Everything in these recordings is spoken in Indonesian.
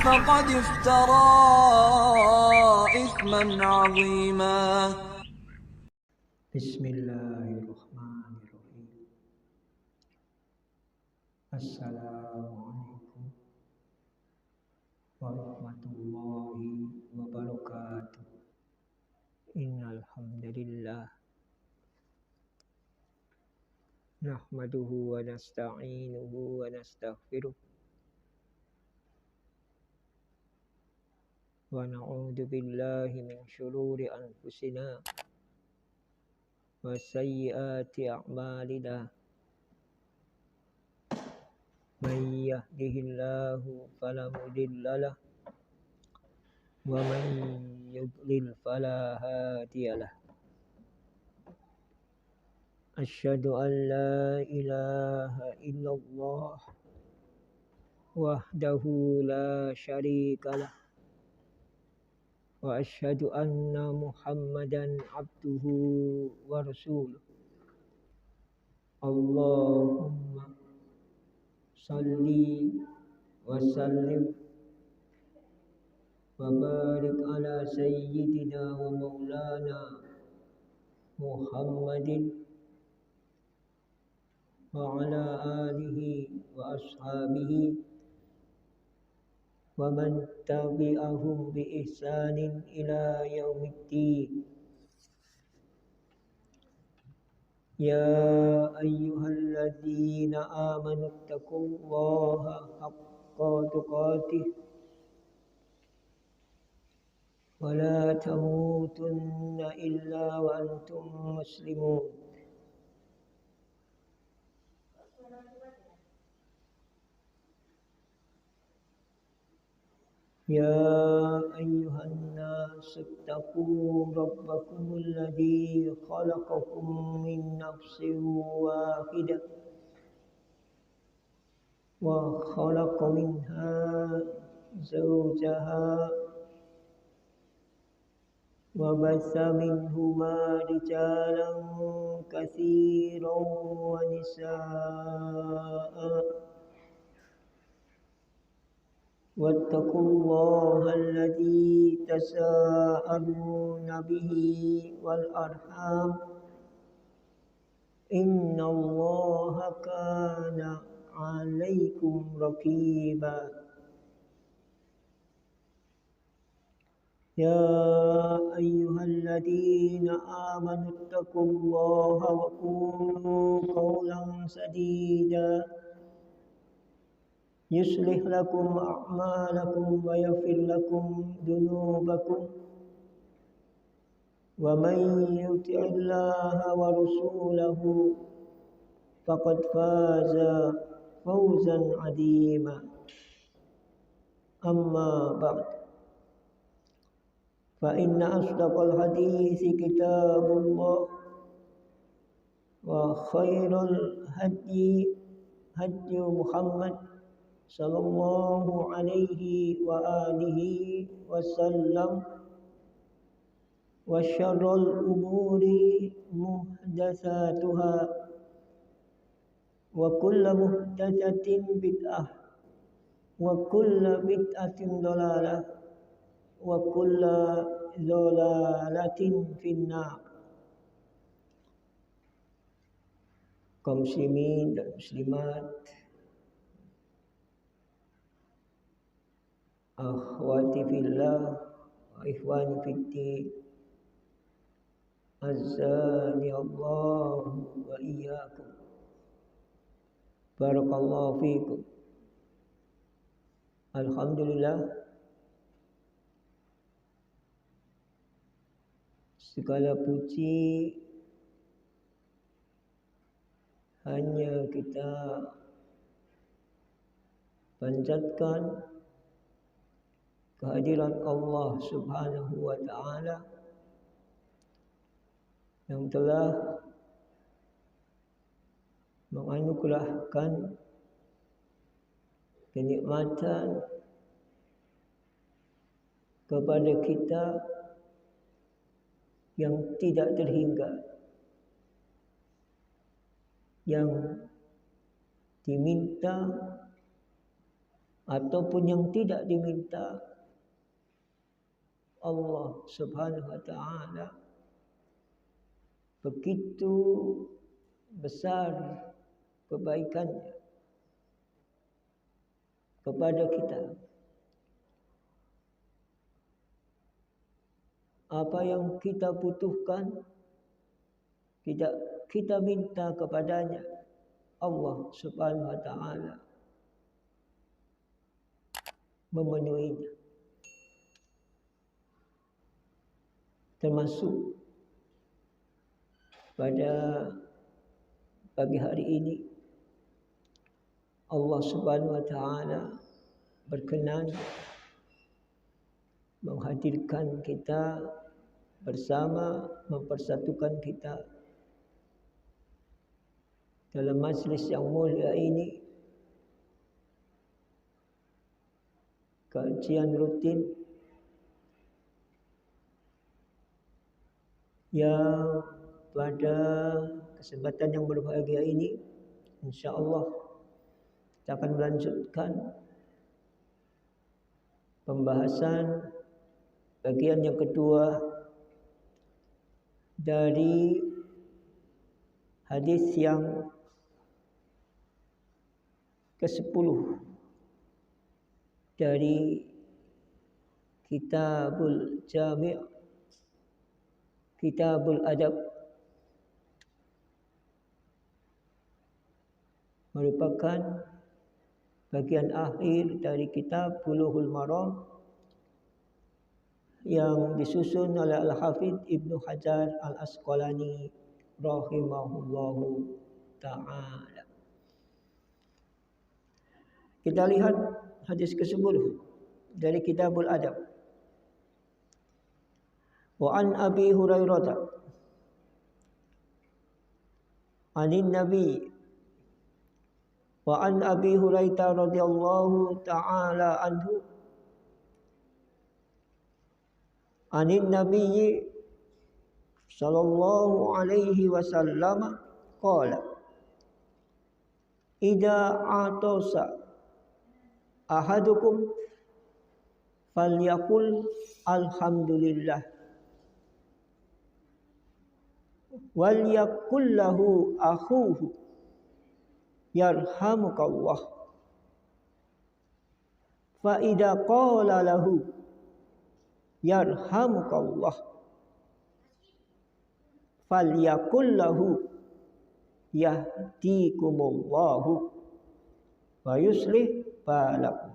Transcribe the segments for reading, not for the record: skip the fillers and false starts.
فقد افترى إثما عظيما. Bismillahirrahmanirrahim. Assalamualaikum warahmatullahi wabarakatuh. Innal hamdalillah nahmaduhu wa nasta'inuhu wa nastaghfiruh wa na'udzu billahi min syururi anfusina wa sayyiati a'malina. Man yahdihillahu fala mudhillalah wa man yudlil fala hadiyalah. Asyhadu an la ilaha illallah wahdahu la syarikalah wa asyhadu anna Muhammadan abduhu wa rasuluh. Allahumma salli wa sallim wa barik ala sayyidina wa maulana Muhammadin wa ala alihi wa ashabihi wa man tabi'ahum bi ihsanin ila yaumiddin. Ya ayyuhalladzina amanu taqullaha haqqa tuqatih wa la tamutunna illa wa antum muslimun. يا أيها الناس اتقوا ربكم الذي خلقكم من نفس واحدة وخلق منها زوجها وبث منهما رجالا كثيرا ونساء واتقوا الله الذي تساءلون به والأرحام إن الله كان عليكم رقيبا. يا أيها الذين آمنوا اتقوا الله وقولوا قولا سديدا يصلح لكم أعمالكم ويغفر لكم ذنوبكم ومن يطع الله ورسوله فقد فاز فوزا عظيما. أما بعد فإن أصدق الحديث كتاب الله وخير الهدي هدي محمد صلى الله عليه وآله وسلم وشر الأمور محدثاتها وكل محدثة بدعة وكل بدعة ضلالة وكل ضلالة في النار. Kaum muslimin dan muslimat, akhwati fillah wa ikhwani fiddin, azzani Allah wa iyyakum. Barakallahu fikum. Alhamdulillah, segala puji hanya kita panjatkan kehadiran Allah Subhanahu wa ta'ala yang telah menganugerahkan kenikmatan kepada kita yang tidak terhingga, yang diminta ataupun yang tidak diminta Allah Subhanahu wa taala, begitu besar kebaikannya kepada kita. Apa yang kita butuhkan, kita minta kepadanya, Allah Subhanahu wa taala memenuhinya. Termasuk pada pagi hari ini Allah Subhanahu wa taala berkenan menghadirkan kita bersama, mempersatukan kita dalam majlis yang mulia ini, kajian rutin yang pada kesempatan yang berbahagia ini insya-Allah kita akan melanjutkan pembahasan bagian yang kedua dari hadis yang ke-10 dari Kitabul Jami', Kitabul Adab, merupakan bagian akhir dari kitab Bulughul Maram yang disusun oleh Al-Hafidz Ibnu Hajar Al-Asqalani rahimahullahu ta'ala. Kita lihat hadis ke-10 dari Kitabul Adab. Wa an Abi Hurairah anin Nabi wa an Abi Hurairah radhiyallahu ta'ala anhu anin Nabi sallallahu alaihi wasallam qala idza atasa ahadukum falyaqul alhamdulillah wal yaqul lahu akhuhu yarhamukallah fa idza qala lahu yarhamukallah falyaqul lahu yahdikumullahu wa yuslih balakum.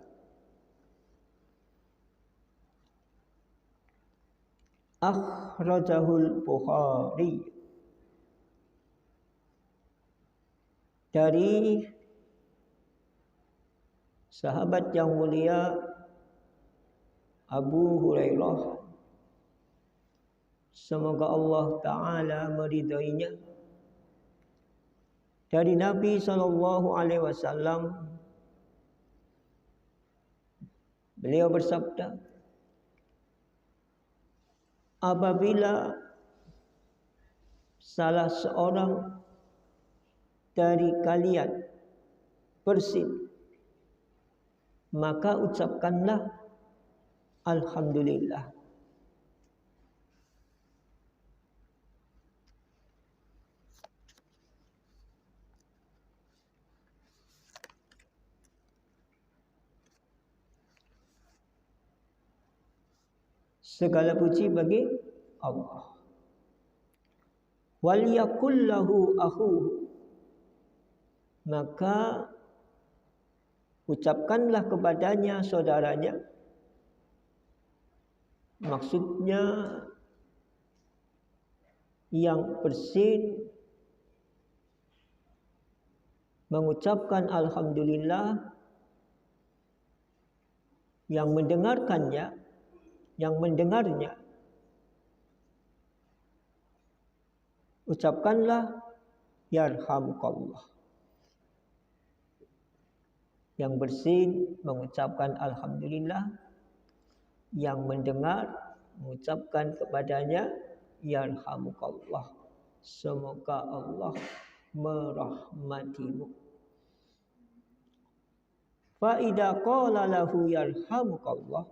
Akhrajahul Bukhari. Dari sahabat yang mulia Abu Hurairah, semoga Allah Ta'ala meridainya, dari Nabi SAW, beliau bersabda, apabila salah seorang dari kalian bersin, maka ucapkanlah alhamdulillah. Segala puji bagi Allah. Wal yaqul lahu akhuhu, maka ucapkanlah kepadanya saudaranya. Maksudnya yang bersin mengucapkan alhamdulillah, yang mendengarkannya, yang mendengarnya, ucapkanlah yarhamukallah. Yang bersin mengucapkan alhamdulillah, yang mendengar mengucapkan kepadanya yarhamukallah, semoga Allah merahmatimu. fa idza qala lahu yarhamukallah,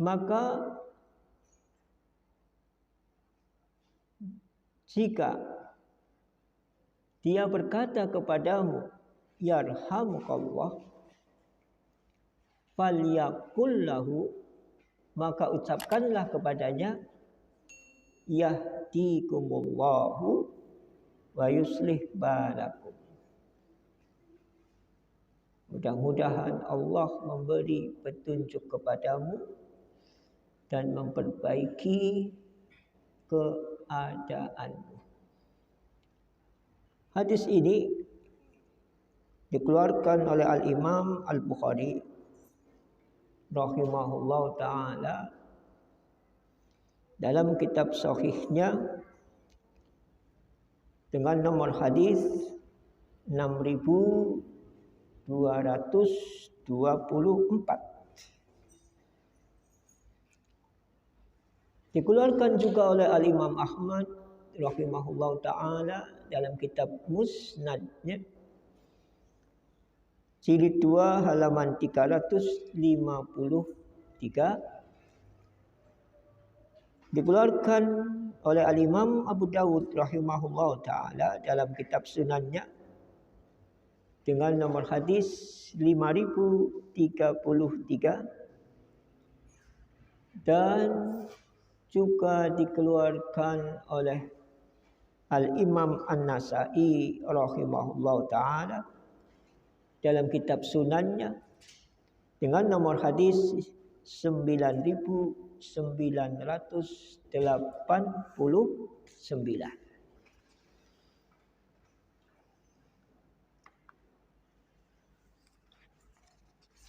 maka jika dia berkata kepadamu yarhamukallah, falyaqul lahu, maka ucapkanlah kepadanya yahdikumullahu wa yuslih balakum. Mudah-mudahan Allah memberi petunjuk kepadamu dan memperbaiki keadaanmu. Hadis ini dikeluarkan oleh Al-Imam Al-Bukhari rahimahullah ta'ala dalam kitab sahihnya dengan nomor hadis 6224. Dikeluarkan juga oleh Al-Imam Ahmad rahimahullah ta'ala dalam kitab Musnadnya jilid 2 halaman 353. Dikeluarkan oleh Al-Imam Abu Dawud rahimahullah ta'ala dalam kitab Sunannya dengan nomor hadis 5033, dan juga dikeluarkan oleh Al-Imam An-Nasa'i rahimahullah ta'ala dalam kitab Sunannya dengan nomor hadis 9989.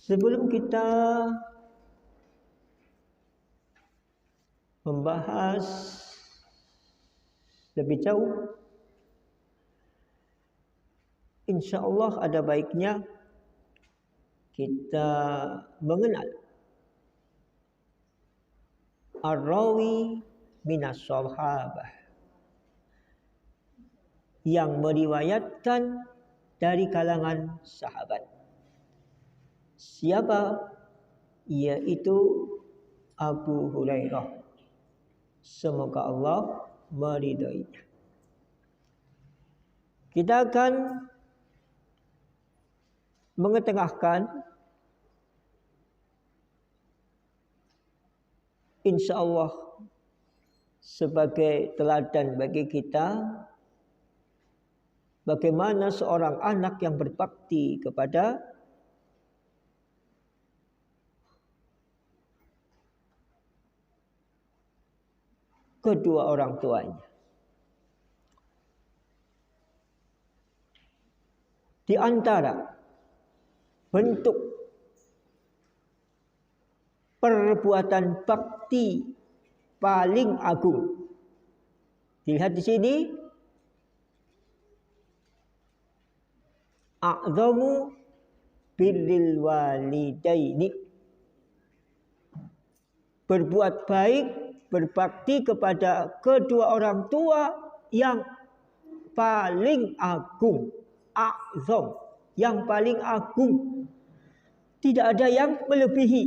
Sebelum kita membahas lebih jauh, insyaallah ada baiknya kita mengenal ar-rawi minas sahabah, yang meriwayatkan dari kalangan sahabat. Siapa? Yaitu Abu Hurairah, semoga Allah meridhoinya. Kita akan mengetengahkan insyaallah sebagai teladan bagi kita bagaimana seorang anak yang berbakti kepada kedua orang tuanya. Di antara bentuk perbuatan bakti paling agung, dilihat di sini, a'zamu birril walidaini, berbuat baik, berbakti kepada kedua orang tua yang paling agung. A'zam, yang paling agung. Tidak ada yang melebihi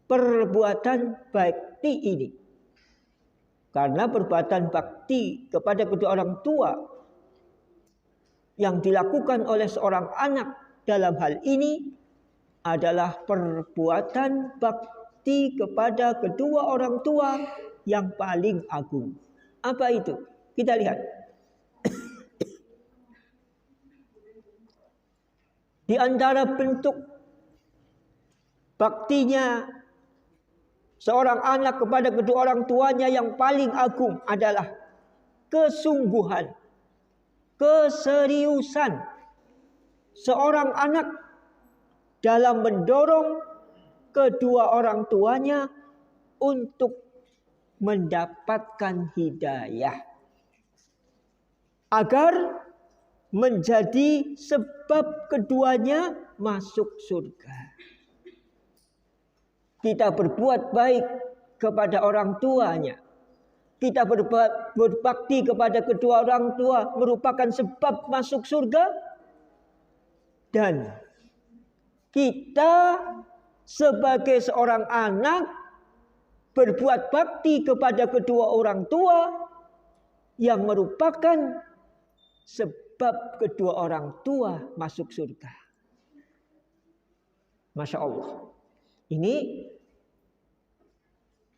perbuatan bakti ini. Karena perbuatan bakti kepada kedua orang tua yang dilakukan oleh seorang anak dalam hal ini adalah perbuatan bakti kepada kedua orang tua yang paling agung. Apa itu? Kita lihat. Di antara bentuk baktinya seorang anak kepada kedua orang tuanya yang paling agung adalah kesungguhan, keseriusan seorang anak dalam mendorong kedua orang tuanya untuk mendapatkan hidayah agar menjadi sebab keduanya masuk surga. Kita berbuat baik kepada orang tuanya kita berbakti kepada kedua orang tua merupakan sebab masuk surga. Dan kita sebagai seorang anak berbuat bakti kepada kedua orang tua yang merupakan sebab kedua orang tua masuk surga. Masya Allah. Ini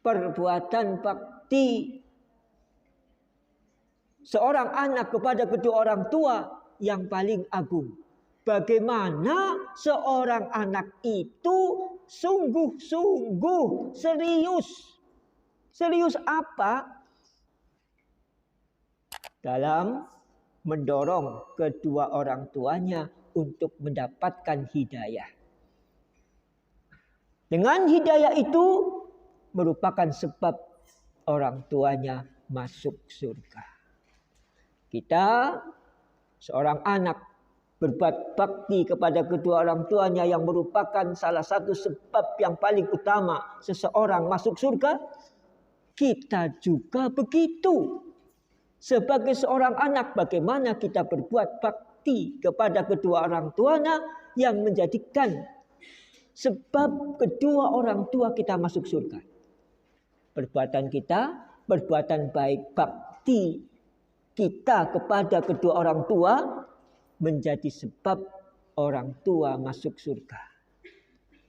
perbuatan bakti seorang anak kepada kedua orang tua yang paling agung. Bagaimana seorang anak itu sungguh-sungguh serius. Serius apa? Dalam mendorong kedua orang tuanya untuk mendapatkan hidayah. Dengan hidayah itu merupakan sebab orang tuanya masuk surga. Kita seorang anak berbuat bakti kepada kedua orang tuanya yang merupakan salah satu sebab yang paling utama seseorang masuk surga. Kita juga begitu. Sebagai seorang anak, bagaimana kita berbuat bakti kepada kedua orang tuanya yang menjadikan sebab kedua orang tua kita masuk surga. Perbuatan kita, perbuatan baik bakti kita kepada kedua orang tua menjadi sebab orang tua masuk surga.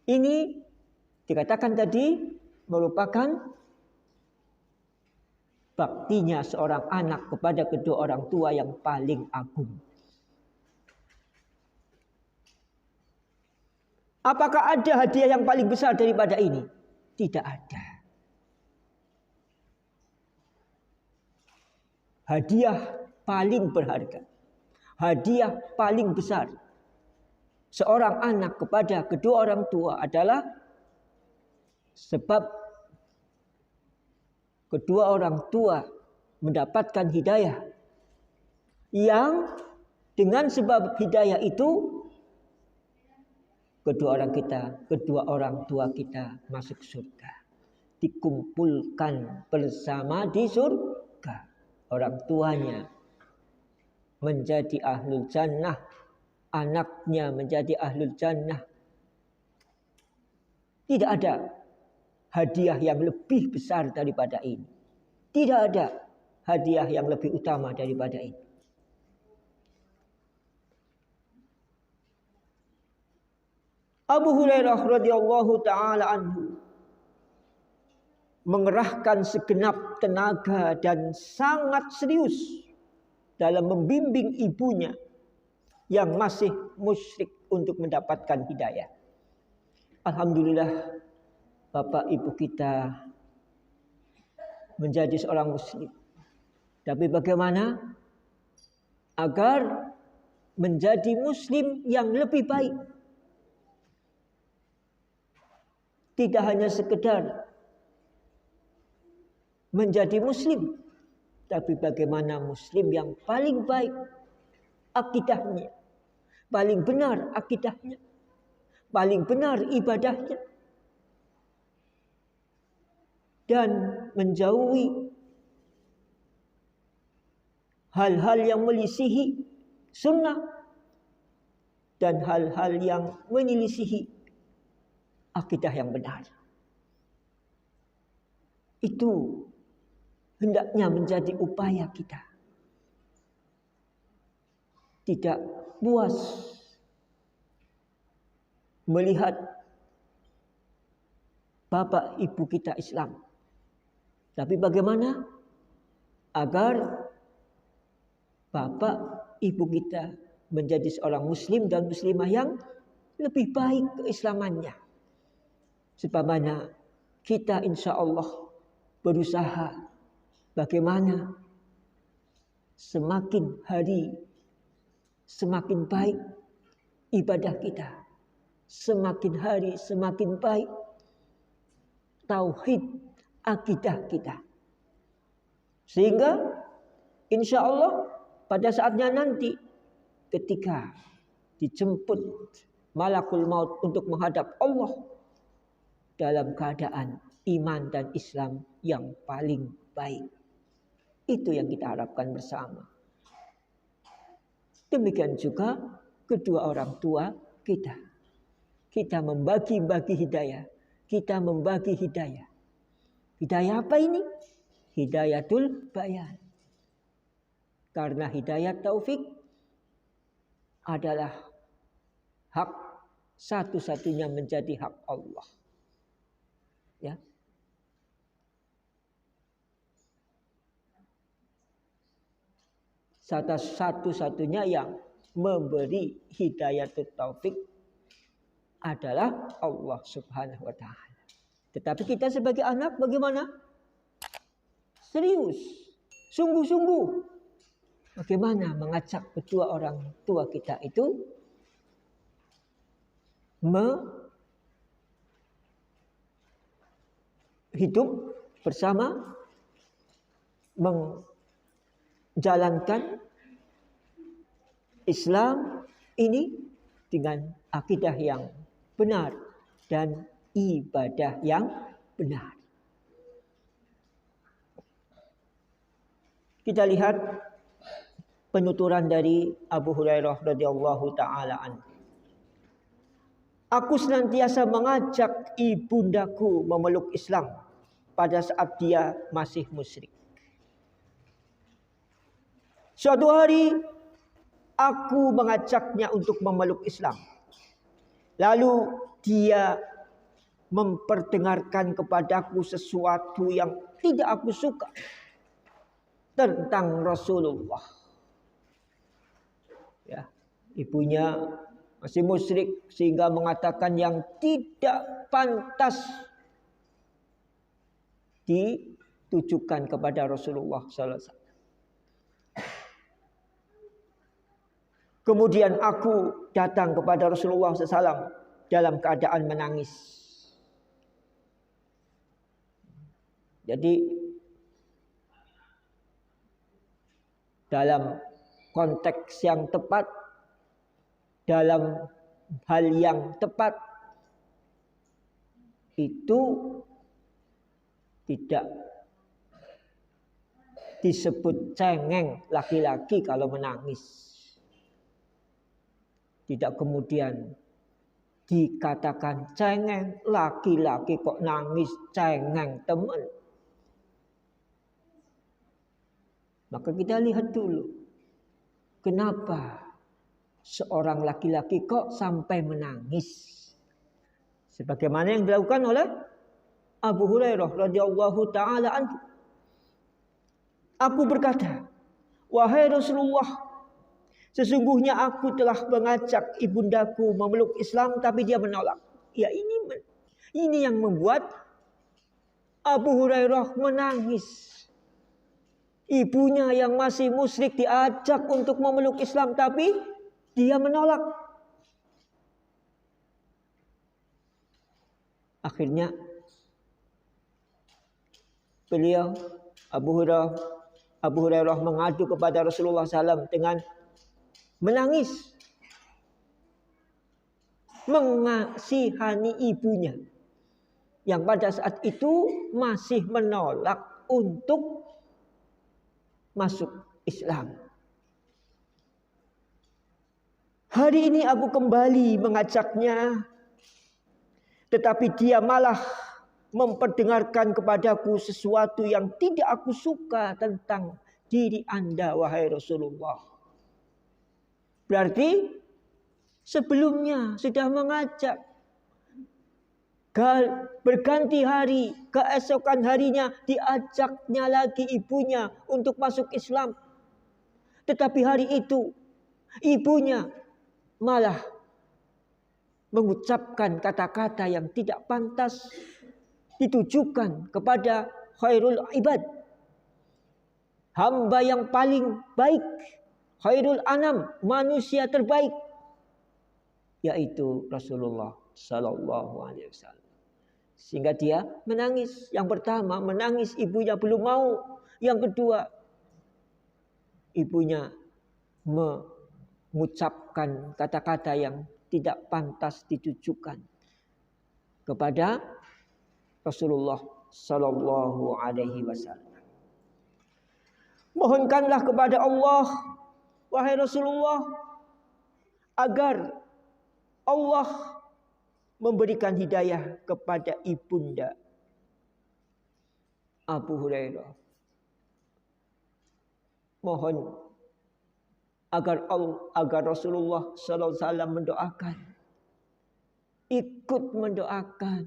Ini dikatakan tadi merupakan baktinya seorang anak kepada kedua orang tua yang paling agung. Apakah ada hadiah yang paling besar daripada ini? Tidak ada. Hadiah paling berharga, hadiah paling besar seorang anak kepada kedua orang tua adalah sebab kedua orang tua mendapatkan hidayah, yang dengan sebab hidayah itu kedua orang tua kita masuk surga, dikumpulkan bersama di surga. Orang tuanya menjadi ahlul jannah, anaknya menjadi ahlul jannah. Tidak ada hadiah yang lebih besar daripada ini. Tidak ada hadiah yang lebih utama daripada ini. Abu Hurairah radhiyallahu taala anhu mengerahkan segenap tenaga dan sangat serius dalam membimbing ibunya yang masih musyrik untuk mendapatkan hidayah. Alhamdulillah, bapak ibu kita menjadi seorang muslim. Tapi bagaimana agar menjadi muslim yang lebih baik? Tidak hanya sekedar menjadi muslim, tapi bagaimana muslim yang paling baik akidahnya, paling benar akidahnya, paling benar ibadahnya, dan menjauhi hal-hal yang menyelisihi sunnah dan hal-hal yang menyelisihi akidah yang benar. Itu hendaknya menjadi upaya kita. Tidak puas melihat bapak ibu kita Islam, tapi bagaimana agar bapak ibu kita menjadi seorang muslim dan muslimah yang lebih baik keislamannya. Sebagaimana kita insya Allah berusaha bagaimana semakin hari semakin baik ibadah kita, semakin hari semakin baik tauhid akidah kita, sehingga insya Allah pada saatnya nanti ketika dijemput malakul maut untuk menghadap Allah dalam keadaan iman dan Islam yang paling baik. Itu yang kita harapkan bersama. Demikian juga kedua orang tua kita. Kita membagi-bagi hidayah. Kita membagi hidayah. Hidayah apa ini? Hidayatul bayan. Karena hidayah taufik adalah hak satu-satunya menjadi hak Allah. Ya. Satu-satunya yang memberi hidayatul taufik adalah Allah Subhanahu wa taala. Tetapi kita sebagai anak bagaimana? Serius, sungguh-sungguh. Bagaimana mengajak kedua orang tua kita itu hidup bersama, menjalankan Islam ini dengan akidah yang benar dan ibadah yang benar. Kita lihat penuturan dari Abu Hurairah radhiyallahu taala anhu. Aku senantiasa mengajak ibundaku memeluk Islam pada saat dia masih musyrik. Suatu hari aku mengajaknya untuk memeluk Islam. Lalu dia memperdengarkan kepadaku sesuatu yang tidak aku suka tentang Rasulullah. Ya, ibunya masih musyrik sehingga mengatakan yang tidak pantas ditujukan kepada Rasulullah sallallahu alaihi wasallam. Kemudian aku datang kepada Rasulullah SAW dalam keadaan menangis. Jadi dalam konteks yang tepat, dalam hal yang tepat, itu tidak disebut cengeng laki-laki kalau menangis. Tidak kemudian dikatakan cengeng, laki-laki kok nangis, cengeng teman. Maka kita lihat dulu, kenapa seorang laki-laki kok sampai menangis? Sebagaimana yang dilakukan oleh Abu Hurairah radhiyallahu taala anhu. Aku berkata, wahai Rasulullah, sesungguhnya aku telah mengajak ibundaku memeluk Islam tapi dia menolak. Ya ini yang membuat Abu Hurairah menangis. Ibunya yang masih musyrik diajak untuk memeluk Islam tapi dia menolak. Akhirnya beliau Abu Hurairah mengadu kepada Rasulullah SAW dengan menangis, mengasihani ibunya yang pada saat itu masih menolak untuk masuk Islam. Hari ini aku kembali mengajaknya, tetapi dia malah memperdengarkan kepadaku sesuatu yang tidak aku suka tentang diri Anda, wahai Rasulullah. Berarti sebelumnya sudah mengajak, berganti hari, keesokan harinya diajaknya lagi ibunya untuk masuk Islam. Tetapi hari itu ibunya malah mengucapkan kata-kata yang tidak pantas ditujukan kepada khairul ibad, hamba yang paling baik, khairul anam, manusia terbaik, yaitu Rasulullah sallallahu alaihi wasallam. Sehingga dia menangis. Yang pertama menangis ibunya belum mau. Yang kedua ibunya mengucapkan kata-kata yang tidak pantas ditujukan kepada Rasulullah sallallahu alaihi wasallam. Mohonkanlah kepada Allah, wahai Rasulullah, agar Allah memberikan hidayah kepada ibunda Abu Hurairah. Mohon agar Rasulullah sallallahu alaihi wasallam mendoakan, ikut mendoakan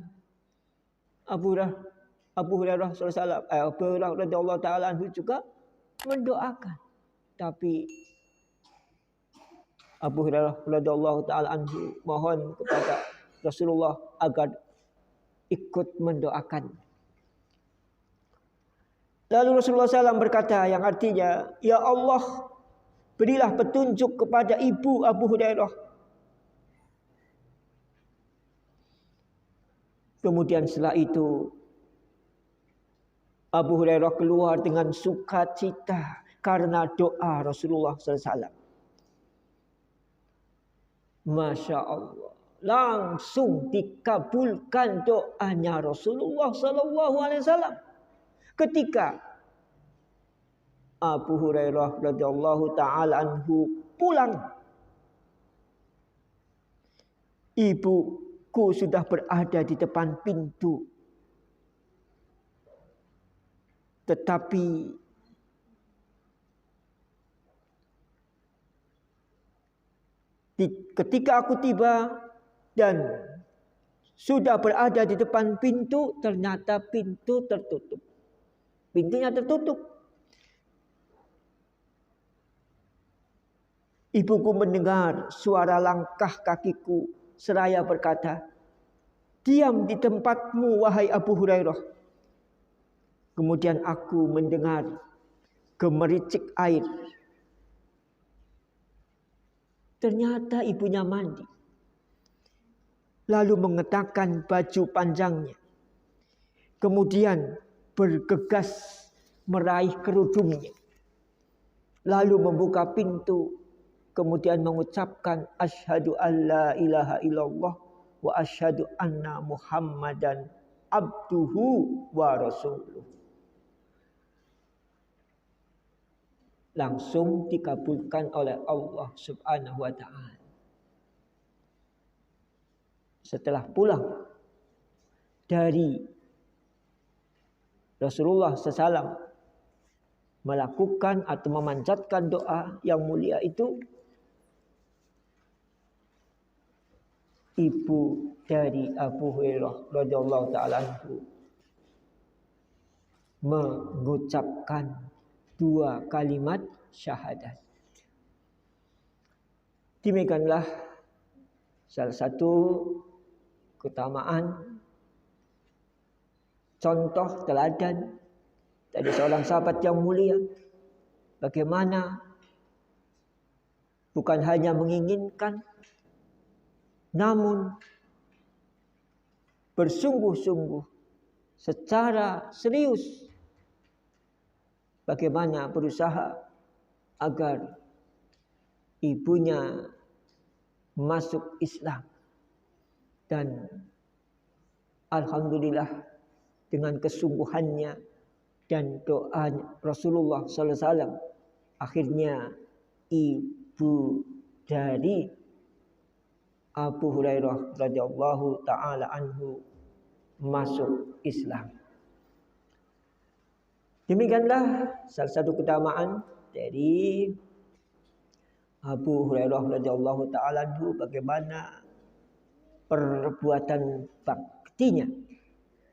Abu Hurairah sallallahu alaihi wasallam. Abu Hurairah radhiyallahu taala anhu juga mendoakan. Tapi Abu Hurairah radhiyallahu taala anhu mohon kepada Rasulullah agar ikut mendoakan. Lalu Rasulullah SAW berkata yang artinya, ya Allah, berilah petunjuk kepada ibu Abu Hurairah. Kemudian setelah itu Abu Hurairah keluar dengan sukacita karena doa Rasulullah SAW. Masya Allah, langsung dikabulkan doanya Rasulullah SAW. Ketika Abu Hurairah radhiyallahu taala anhu pulang, ibuku sudah berada di depan pintu. Tetapi ketika aku tiba dan sudah berada di depan pintu, ternyata pintu tertutup. Pintunya tertutup. Ibuku mendengar suara langkah kakiku seraya berkata, "Diam di tempatmu, wahai Abu Hurairah." Kemudian aku mendengar gemericik air. Ternyata ibunya mandi. Lalu mengenakan baju panjangnya. Kemudian bergegas meraih kerudungnya. Lalu membuka pintu. Kemudian mengucapkan asyhadu alla ilaha illallah wa asyhadu anna Muhammadan abduhu wa rasuluh. Langsung dikabulkan oleh Allah Subhanahu wa taala. Setelah pulang dari Rasulullah SAW melakukan atau memanjatkan doa yang mulia itu, ibu dari Abu Hurairah radhiyallahu taala anhu mengucapkan 2 kalimat syahadat. Demikianlah salah satu keutamaan, contoh teladan dari seorang sahabat yang mulia, bagaimana bukan hanya menginginkan, namun bersungguh-sungguh secara serius bagaimana berusaha agar ibunya masuk Islam. Dan alhamdulillah dengan kesungguhannya dan doa Rasulullah SAW, akhirnya ibu dari Abu Hurairah radhiyallahu taala anhu masuk Islam. Demikianlah salah satu keutamaan dari Abu Hurairah radhiyallahu taala anhu, bagaimana perbuatan baktinya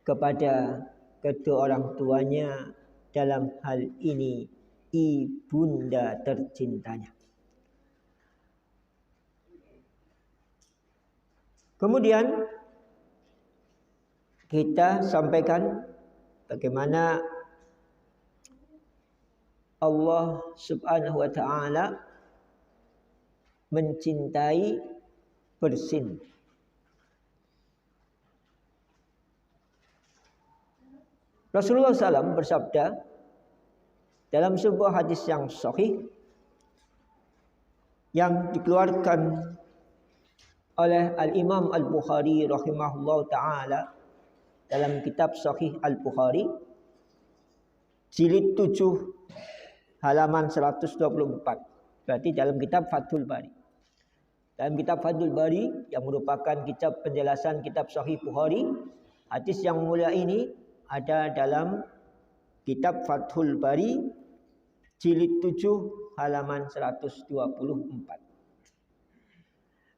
kepada kedua orang tuanya, dalam hal ini ibunda tercintanya. Kemudian kita sampaikan bagaimana Allah Subhanahu wa taala mencintai bersin. Rasulullah SAW bersabda dalam sebuah hadis yang sahih yang dikeluarkan oleh Al-Imam Al-Bukhari rahimahullah ta'ala dalam kitab Sahih Al-Bukhari jilid 7 halaman 124. Berarti dalam kitab Fathul Bari. Dalam kitab Fathul Bari yang merupakan kitab penjelasan kitab Sahih Bukhari, hadis yang mulia ini ada dalam kitab Fathul Bari jilid 7 halaman 124.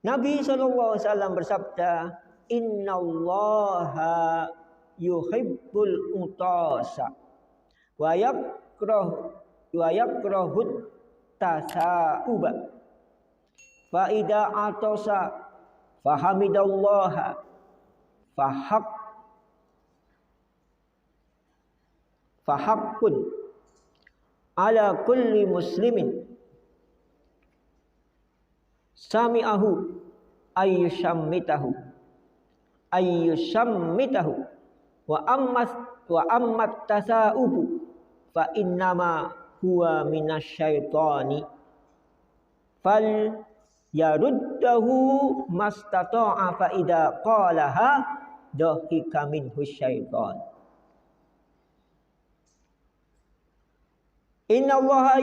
Nabi SAW bersabda, "Innallaha yuhibbul utasa wa yakrahut tasauba. Fa idza atasa fahamidallaha fahaqqun ala kulli muslimin sami'ahu ayyushammitahu wa ammat tasaubu fa innama huwa minasyaitani fal yaruddahu mastata'a fa idza qalaha dhahika minhu syaitan. Innallaha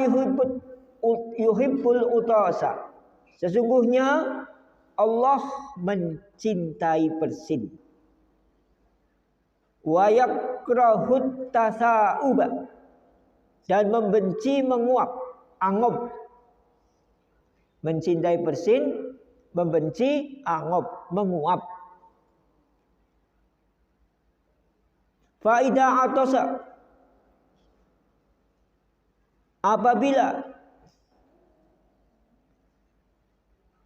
yuhibbul utasa. Sesungguhnya Allah mencintai bersin. Wa yakrahut tasauba, dan membenci menguap, angob. Mencintai bersin, membenci angob, menguap. Fa idza atasa, apabila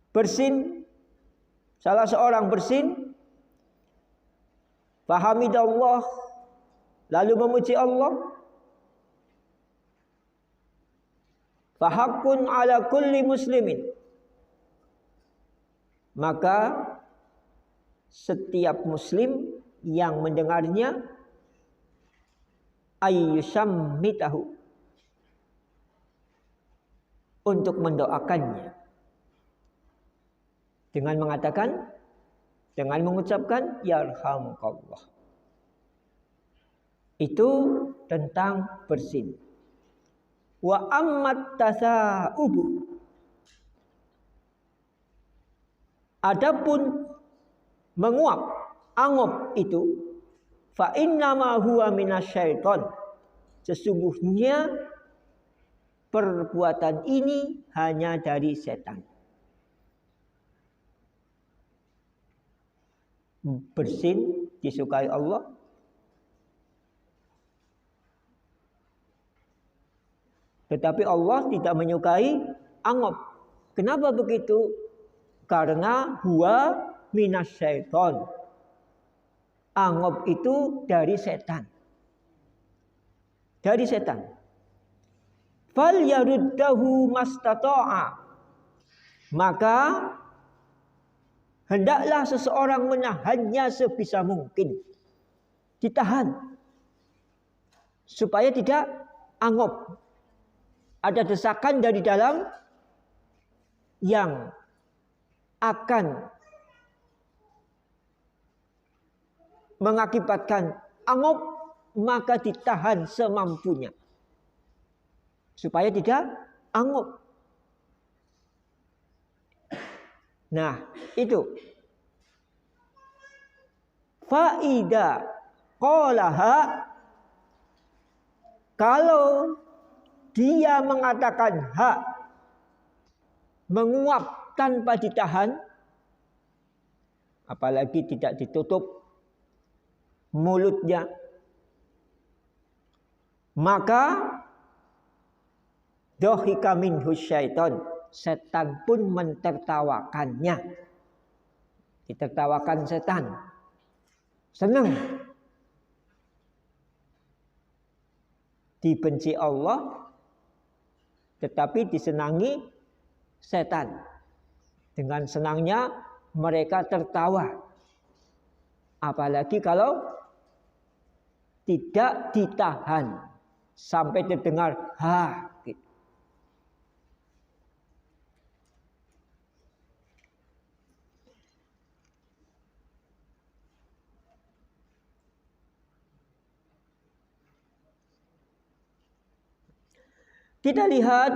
bersin, salah seorang bersin, fahamidallah, lalu memuji Allah, fahaqqun ala kulli muslimin, maka setiap muslim yang mendengarnya ayyushammitahu, untuk mendoakannya dengan mengatakan, dengan mengucapkan yarhamukallah. Itu tentang bersin. Wa ammat tasaubu, adapun menguap, angob itu, fa innama huwa minasyaiton, sesungguhnya perbuatan ini hanya dari setan. Bersin disukai Allah, tetapi Allah tidak menyukai angob. Kenapa begitu? Karena huwa minasyaiton. Angob itu dari setan. Dari setan. Fal yaruddahu mastata'a, maka hendaklah seseorang menahannya sebisa mungkin. Ditahan supaya tidak angob. Ada desakan dari dalam yang akan mengakibatkan angob, maka ditahan semampunya supaya tidak angob. Nah, itu faida qalaha, kalau dia mengatakan hak, menguap tanpa ditahan, apalagi tidak ditutup mulutnya, maka dhahika minhu syaitan, setan pun mentertawakannya. Ditertawakan setan, senang. Dibenci Allah, tetapi disenangi setan. Dengan senangnya mereka tertawa. Apalagi kalau tidak ditahan sampai terdengar ha gitu. Kita lihat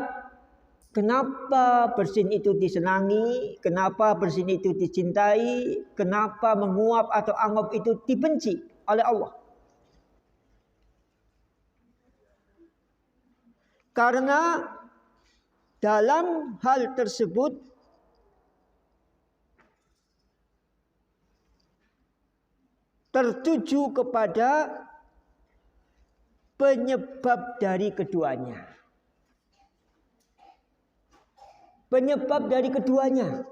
kenapa bersin itu disenangi, kenapa bersin itu dicintai, kenapa menguap atau angop itu dibenci oleh Allah. Karena dalam hal tersebut tertuju kepada penyebab dari keduanya. Penyebab dari keduanya.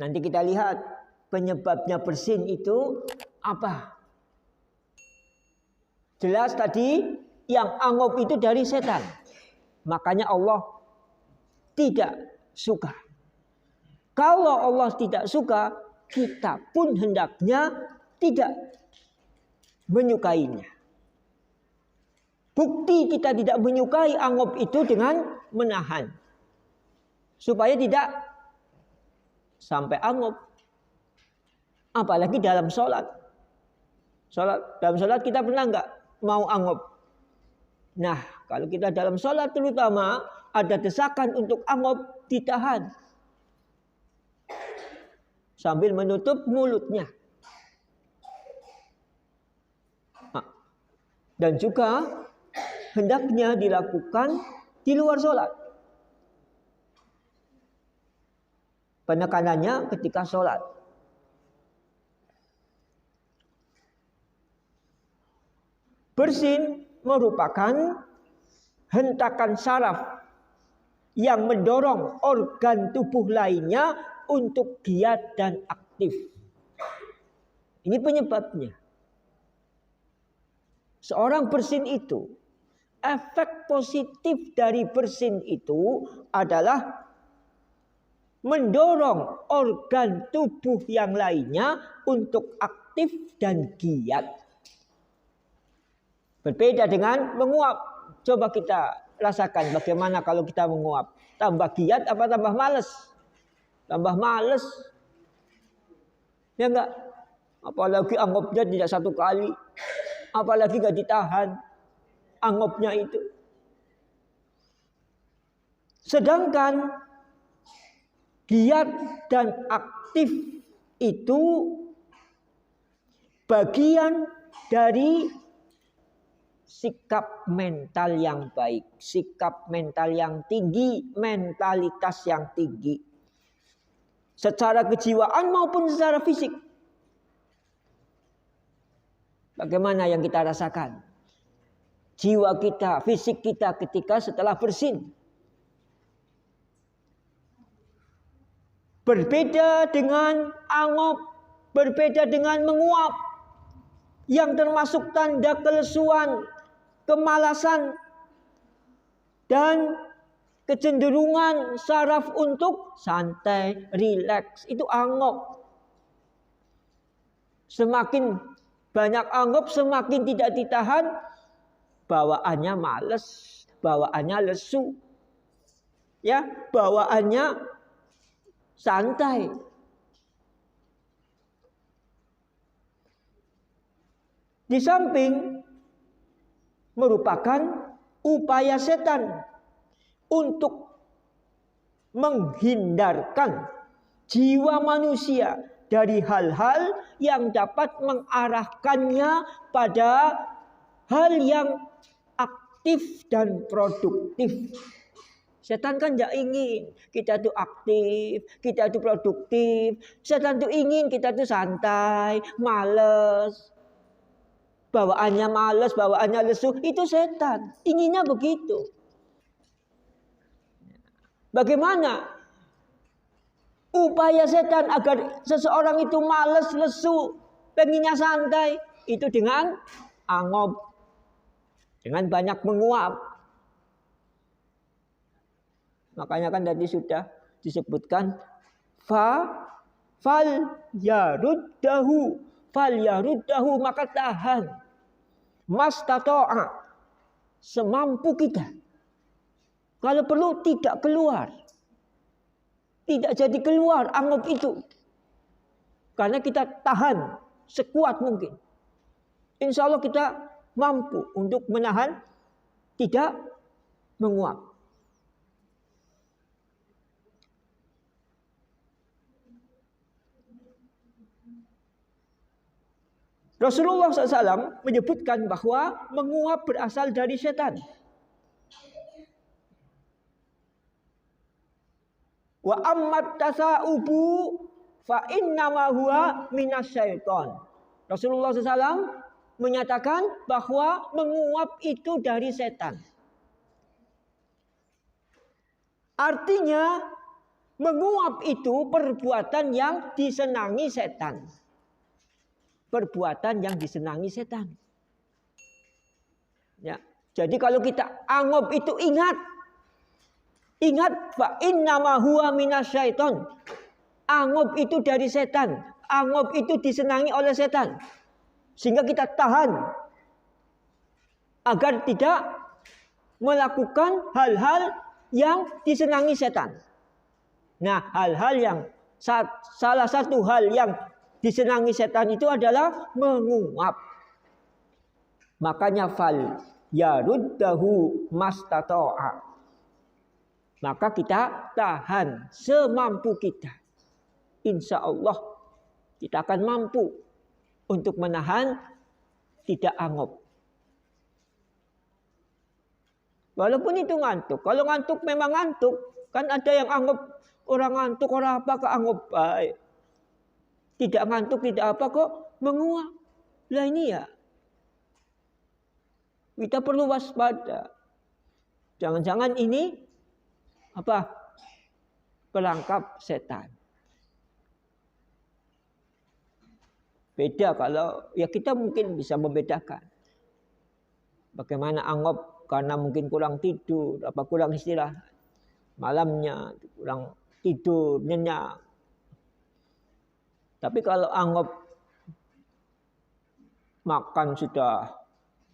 Nanti kita lihat penyebabnya bersin itu apa. Jelas tadi yang angop itu dari setan. Makanya Allah tidak suka. Kalau Allah tidak suka, kita pun hendaknya tidak menyukainya. Bukti kita tidak menyukai angop itu dengan menahan. Supaya tidak sampai angop. Apalagi dalam sholat. Dalam sholat kita pernah nggak mau angop? Nah, kalau kita dalam sholat terutama ada desakan untuk angop, ditahan. Sambil menutup mulutnya. Dan juga hendaknya dilakukan di luar sholat. Penekanannya ketika sholat. Bersin merupakan hentakan saraf yang mendorong organ tubuh lainnya untuk giat dan aktif. Ini penyebabnya. Seorang bersin itu, efek positif dari bersin itu adalah mendorong organ tubuh yang lainnya untuk aktif dan giat. Berbeda dengan menguap. Coba kita rasakan bagaimana kalau kita menguap. Tambah giat apa tambah males? Tambah males. Ya enggak? Apalagi angopnya tidak satu kali. Apalagi enggak ditahan angopnya itu. Sedangkan giat dan aktif itu bagian dari sikap mental yang baik, sikap mental yang tinggi, mentalitas yang tinggi. Secara kejiwaan maupun secara fisik. Bagaimana yang kita rasakan? Jiwa kita, fisik kita ketika setelah bersin. Berbeda dengan angop, berbeda dengan menguap. Yang termasuk tanda kelesuan, kemalasan, dan kecenderungan saraf untuk santai, rileks. Itu angop. Semakin banyak angop, semakin tidak ditahan, bawaannya males, bawaannya lesu. Ya, bawaannya santai. Di samping merupakan upaya setan untuk menghindarkan jiwa manusia dari hal-hal yang dapat mengarahkannya pada hal yang aktif dan produktif. Setan kan tidak ingin kita itu aktif, kita itu produktif. Setan itu ingin kita itu santai, malas. Bawaannya malas, bawaannya lesu. Itu setan. Inginnya begitu. Bagaimana upaya setan agar seseorang itu malas, lesu, pengennya santai? Itu dengan angop. Dengan banyak menguap. Makanya kan tadi sudah disebutkan fal yaruddahu maka tahan. Mastata'a semampu kita. Kalau perlu tidak keluar. Tidak jadi keluar angop itu. Karena kita tahan sekuat mungkin. Insya Allah kita mampu untuk menahan tidak menguap. Rasulullah SAW menyebutkan bahwa menguap berasal dari setan. Wa ammat tasaubu fa innama huwa minasyaiton. Rasulullah SAW menyatakan bahwa menguap itu dari setan. Artinya menguap itu perbuatan yang disenangi setan. Perbuatan yang disenangi setan. Ya. Jadi kalau kita anggap itu ingat fa innama huwa minasyaiton. Anggap itu dari setan. Anggap itu disenangi oleh setan. Sehingga kita tahan agar tidak melakukan hal-hal yang disenangi setan. Nah, hal-hal yang salah satu hal yang disenangi setan itu adalah menguap. Makanya fal yaruddahu mastata'a. Maka kita tahan semampu kita. Insya Allah kita akan mampu untuk menahan tidak angop. Walaupun itu ngantuk. Kalau ngantuk memang ngantuk. Kan ada yang anggap orang ngantuk orang apa keanggap baik. Tidak ngantuk, tidak apa kok menguap. Lah ini ya. Kita perlu waspada. Jangan-jangan ini apa? Perangkap setan. Beda kalau ya kita mungkin bisa membedakan. Bagaimana anggap karena mungkin kurang tidur, apa kurang istirahat. Malamnya kurang tidur, nyenyak. Tapi kalau anggap makan sudah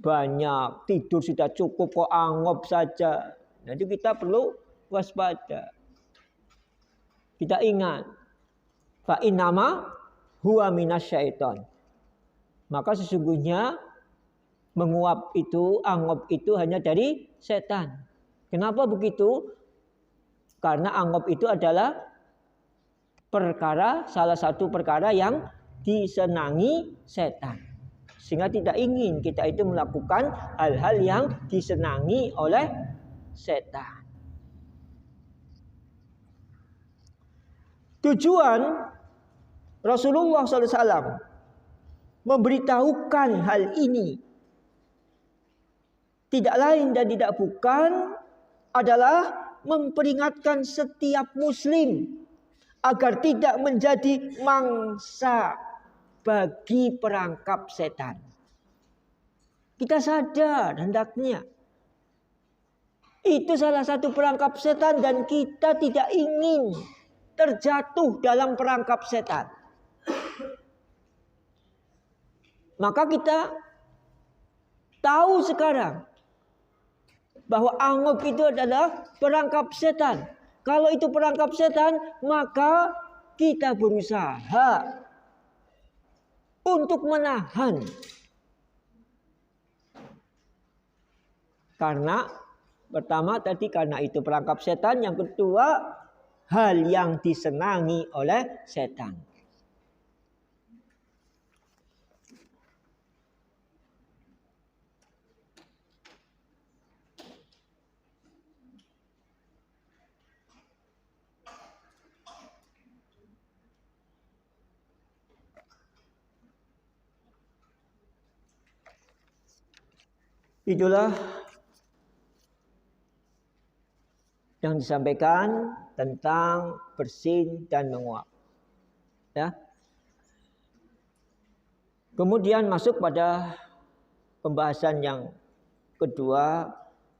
banyak, tidur sudah cukup, kok anggap saja. Jadi kita perlu waspada. Kita ingat, fa innama huwa minasyaiton. Maka sesungguhnya menguap itu, anggap itu hanya dari setan. Kenapa begitu? Karena anggap itu adalah salah satu perkara yang disenangi setan. Sehingga tidak ingin kita itu melakukan hal-hal yang disenangi oleh setan. Tujuan Rasulullah SAW memberitahukan hal ini tidak lain dan tidak bukan adalah memperingatkan setiap muslim agar tidak menjadi mangsa bagi perangkap setan. Kita sadar hendaknya itu salah satu perangkap setan dan kita tidak ingin terjatuh dalam perangkap setan. Maka kita tahu sekarang bahwa anggap itu adalah perangkap setan. Kalau itu perangkap setan, maka kita berusaha untuk menahan. Karena pertama tadi karena itu perangkap setan, yang kedua hal yang disenangi oleh setan. Itulah yang disampaikan tentang bersin dan menguap. Ya. Kemudian masuk pada pembahasan yang kedua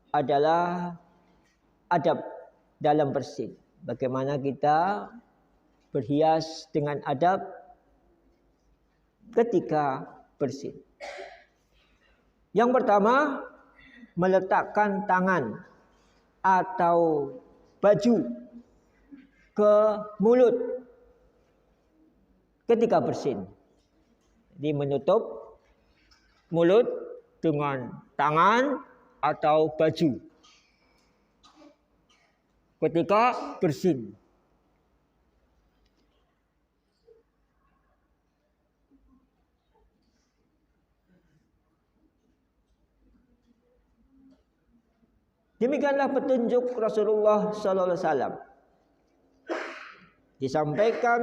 adalah adab dalam bersin. Bagaimana kita berhias dengan adab ketika bersin. Yang pertama, meletakkan tangan atau baju ke mulut ketika bersin. Jadi menutup mulut dengan tangan atau baju ketika bersin. Demikianlah petunjuk Rasulullah sallallahu alaihi wasallam. Disampaikan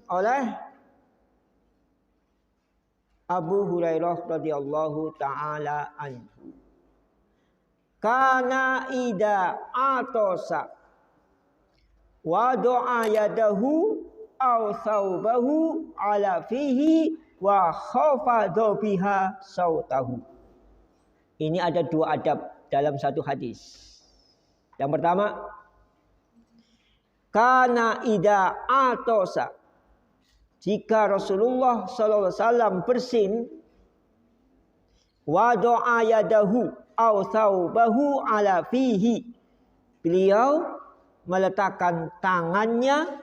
oleh Abu Hurairah radhiyallahu taala anhu. Kana ida atosa wa do'a yadahu aw thawbahu ala fihi wa khafadha biha sautahu. Ini ada dua adab dalam satu hadis. Yang pertama, kana ida atosa, jika Rasulullah SAW bersin, wa do'a yadahu aw thawbahu ala fihi, beliau meletakkan tangannya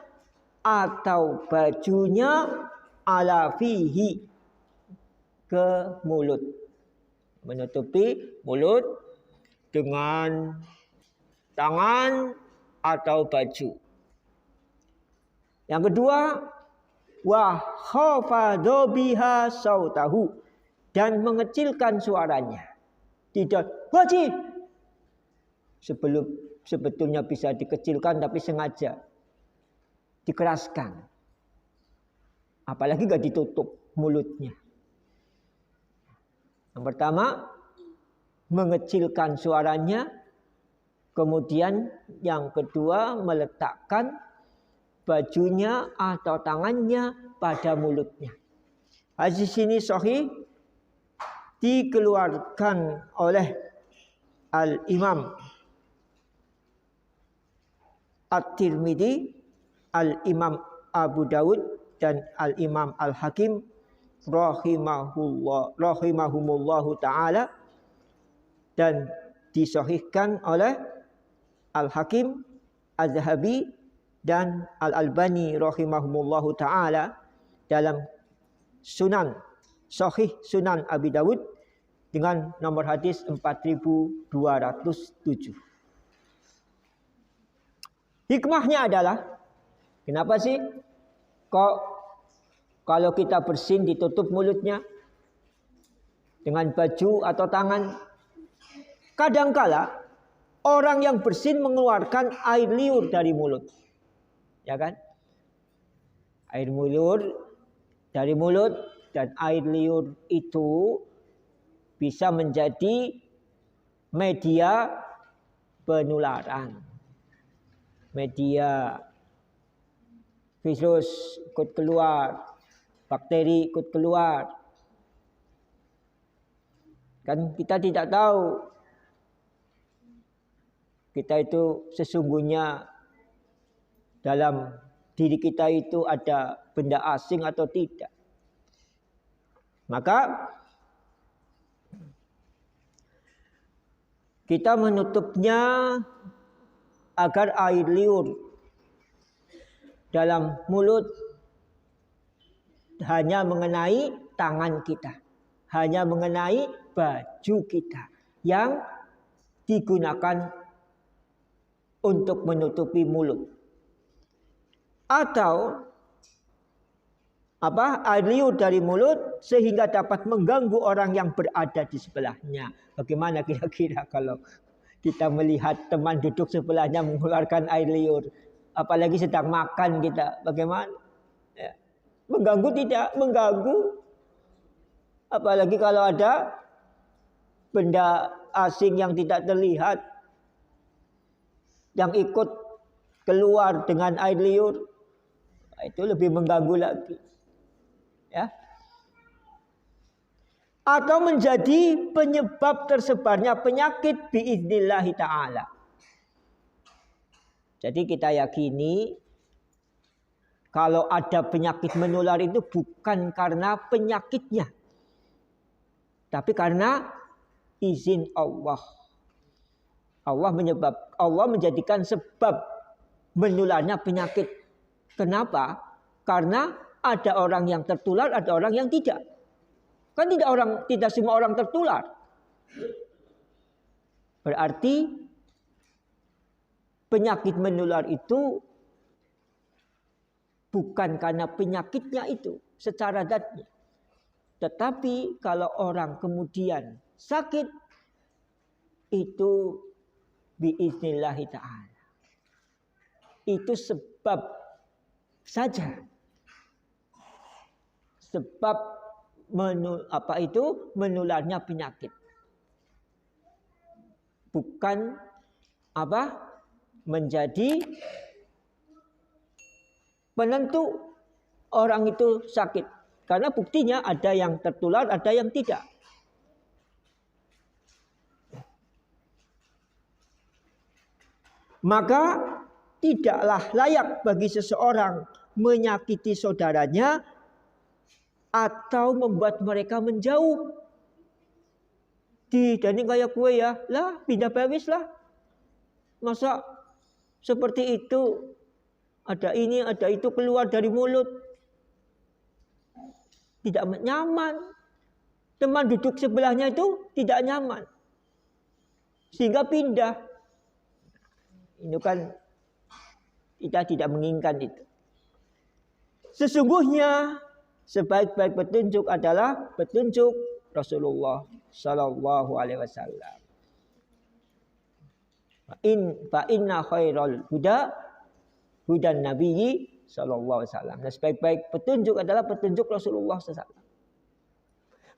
atau bajunya ala fihi, ke mulut, menutupi mulut dengan tangan atau baju. Yang kedua, wa khafadha biha sautahu, dan mengecilkan suaranya. Tidak wajib. Sebetulnya bisa dikecilkan tapi sengaja dikeraskan. Apalagi gak ditutup mulutnya. Yang pertama, mengecilkan suaranya. Kemudian yang kedua, meletakkan bajunya atau tangannya pada mulutnya. Hadis ini sahih, dikeluarkan oleh Al-Imam At-Tirmidzi, Al-Imam Abu Dawud, dan Al-Imam Al-Hakim rahimahumullahu ta'ala, dan disahihkan oleh Al-Hakim, Az-Zahabi, dan Al-Albani rahimahumullahu ta'ala dalam Sahih Sunan Abi Dawud dengan nomor hadis 4207. Hikmahnya adalah, kenapa sih kok kalau kita bersin ditutup mulutnya dengan baju atau tangan? Kadangkala orang yang bersin mengeluarkan air liur dari mulut. Ya kan? Air liur dari mulut, dan air liur itu bisa menjadi media penularan. Media virus ikut keluar, bakteri ikut keluar. Kan kita tidak tahu kita itu sesungguhnya dalam diri kita itu ada benda asing atau tidak. Maka kita menutupnya agar air liur dalam mulut hanya mengenai tangan kita, hanya mengenai baju kita yang digunakan untuk menutupi mulut. Atau air liur dari mulut sehingga dapat mengganggu orang yang berada di sebelahnya. Bagaimana kira-kira kalau kita melihat teman duduk sebelahnya mengeluarkan air liur, apalagi sedang makan kita, bagaimana? Ya. Mengganggu tidak? Mengganggu. Apalagi kalau ada benda asing yang tidak terlihat yang ikut keluar dengan air liur, itu lebih mengganggu lagi. Ya. Atau menjadi penyebab tersebarnya penyakit biiznillahi ta'ala. Jadi kita yakini kalau ada penyakit menular itu bukan karena penyakitnya, tapi karena izin Allah. Allah menjadikan sebab menularnya penyakit. Kenapa? Karena ada orang yang tertular, ada orang yang tidak. Kan tidak semua orang tertular. Berarti penyakit menular itu bukan karena penyakitnya itu secara zatnya. Tetapi kalau orang kemudian sakit, itu biiznillahi ta'ala. Itu sebab saja. Sebab menularnya penyakit. Bukan menjadi penentu orang itu sakit. Karena buktinya ada yang tertular, ada yang tidak. Maka tidaklah layak bagi seseorang menyakiti saudaranya atau membuat mereka menjauh. Dan ini kayak kue ya, lah pindah bewis lah. Masa seperti itu, ada ini, ada itu keluar dari mulut. Tidak nyaman. Teman duduk sebelahnya itu tidak nyaman. Sehingga pindah. Ini kan kita tidak menginginkan itu. Sesungguhnya sebaik-baik petunjuk adalah petunjuk Rasulullah Sallallahu Alaihi Wasallam. Fa inna khairal huda hudan nabiyyi Sallallahu Alaihi Wasallam. Nah, sebaik-baik petunjuk adalah petunjuk Rasulullah SAW.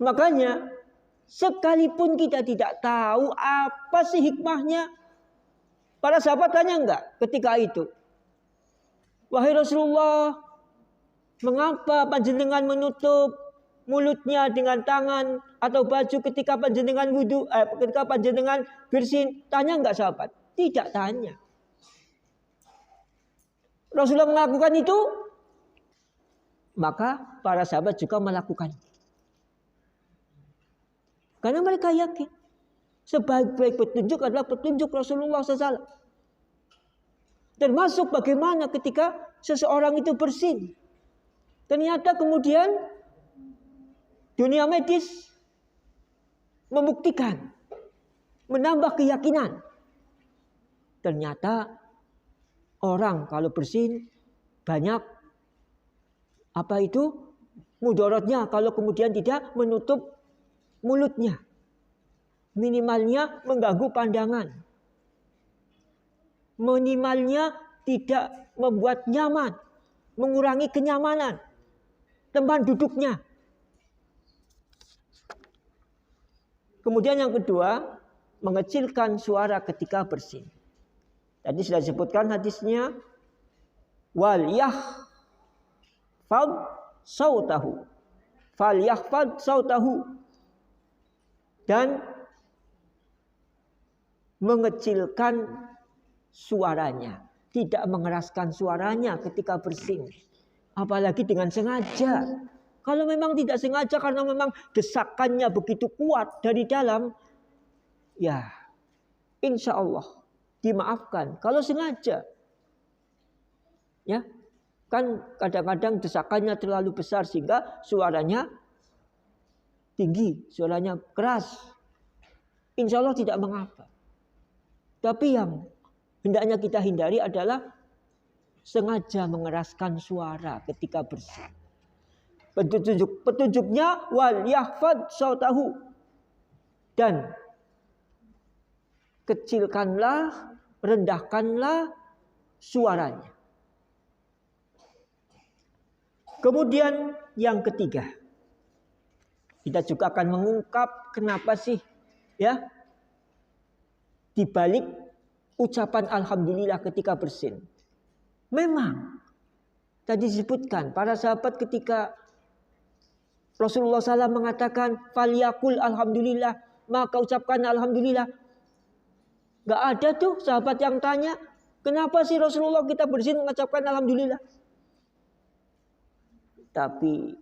Makanya sekalipun kita tidak tahu apa sih hikmahnya, para sahabat tanya enggak ketika itu, wahai Rasulullah, mengapa panjenengan menutup mulutnya dengan tangan atau baju ketika panjenengan wudu, ketika panjenengan bersin? Tanya enggak sahabat? Tidak tanya. Rasulullah melakukan itu, maka para sahabat juga melakukan. Karena mereka yakin sebaik-baik petunjuk adalah petunjuk Rasulullah SAW. Termasuk bagaimana ketika seseorang itu bersin. Ternyata kemudian dunia medis membuktikan, menambah keyakinan. Ternyata orang kalau bersin banyak mudaratnya kalau kemudian tidak menutup mulutnya. Minimalnya mengganggu pandangan. Minimalnya tidak membuat nyaman, mengurangi kenyamanan tempat duduknya. Kemudian yang kedua, mengecilkan suara ketika bersin. Tadi sudah disebutkan hadisnya, wal yahfad sautahu, fal yahfad sautahu, dan mengecilkan suaranya, tidak mengeraskan suaranya ketika bersin, apalagi dengan sengaja. Kalau memang tidak sengaja karena memang desakannya begitu kuat dari dalam, ya insya Allah dimaafkan. Kalau sengaja, ya kan kadang-kadang desakannya terlalu besar sehingga suaranya tinggi, suaranya keras. Insya Allah tidak mengapa. Tapi yang hendaknya kita hindari adalah sengaja mengeraskan suara ketika bersin. Petunjuknya wal yahfad sautahu, dan kecilkanlah, rendahkanlah suaranya. Kemudian yang ketiga, kita juga akan mengungkap kenapa sih ya dibalik ucapan alhamdulillah ketika bersin. Memang tadi disebutkan para sahabat ketika Rasulullah SAW mengatakan falyakul alhamdulillah, maka ucapkan alhamdulillah. Gak ada tuh sahabat yang tanya, kenapa sih Rasulullah kita bersin mengucapkan alhamdulillah? Tapi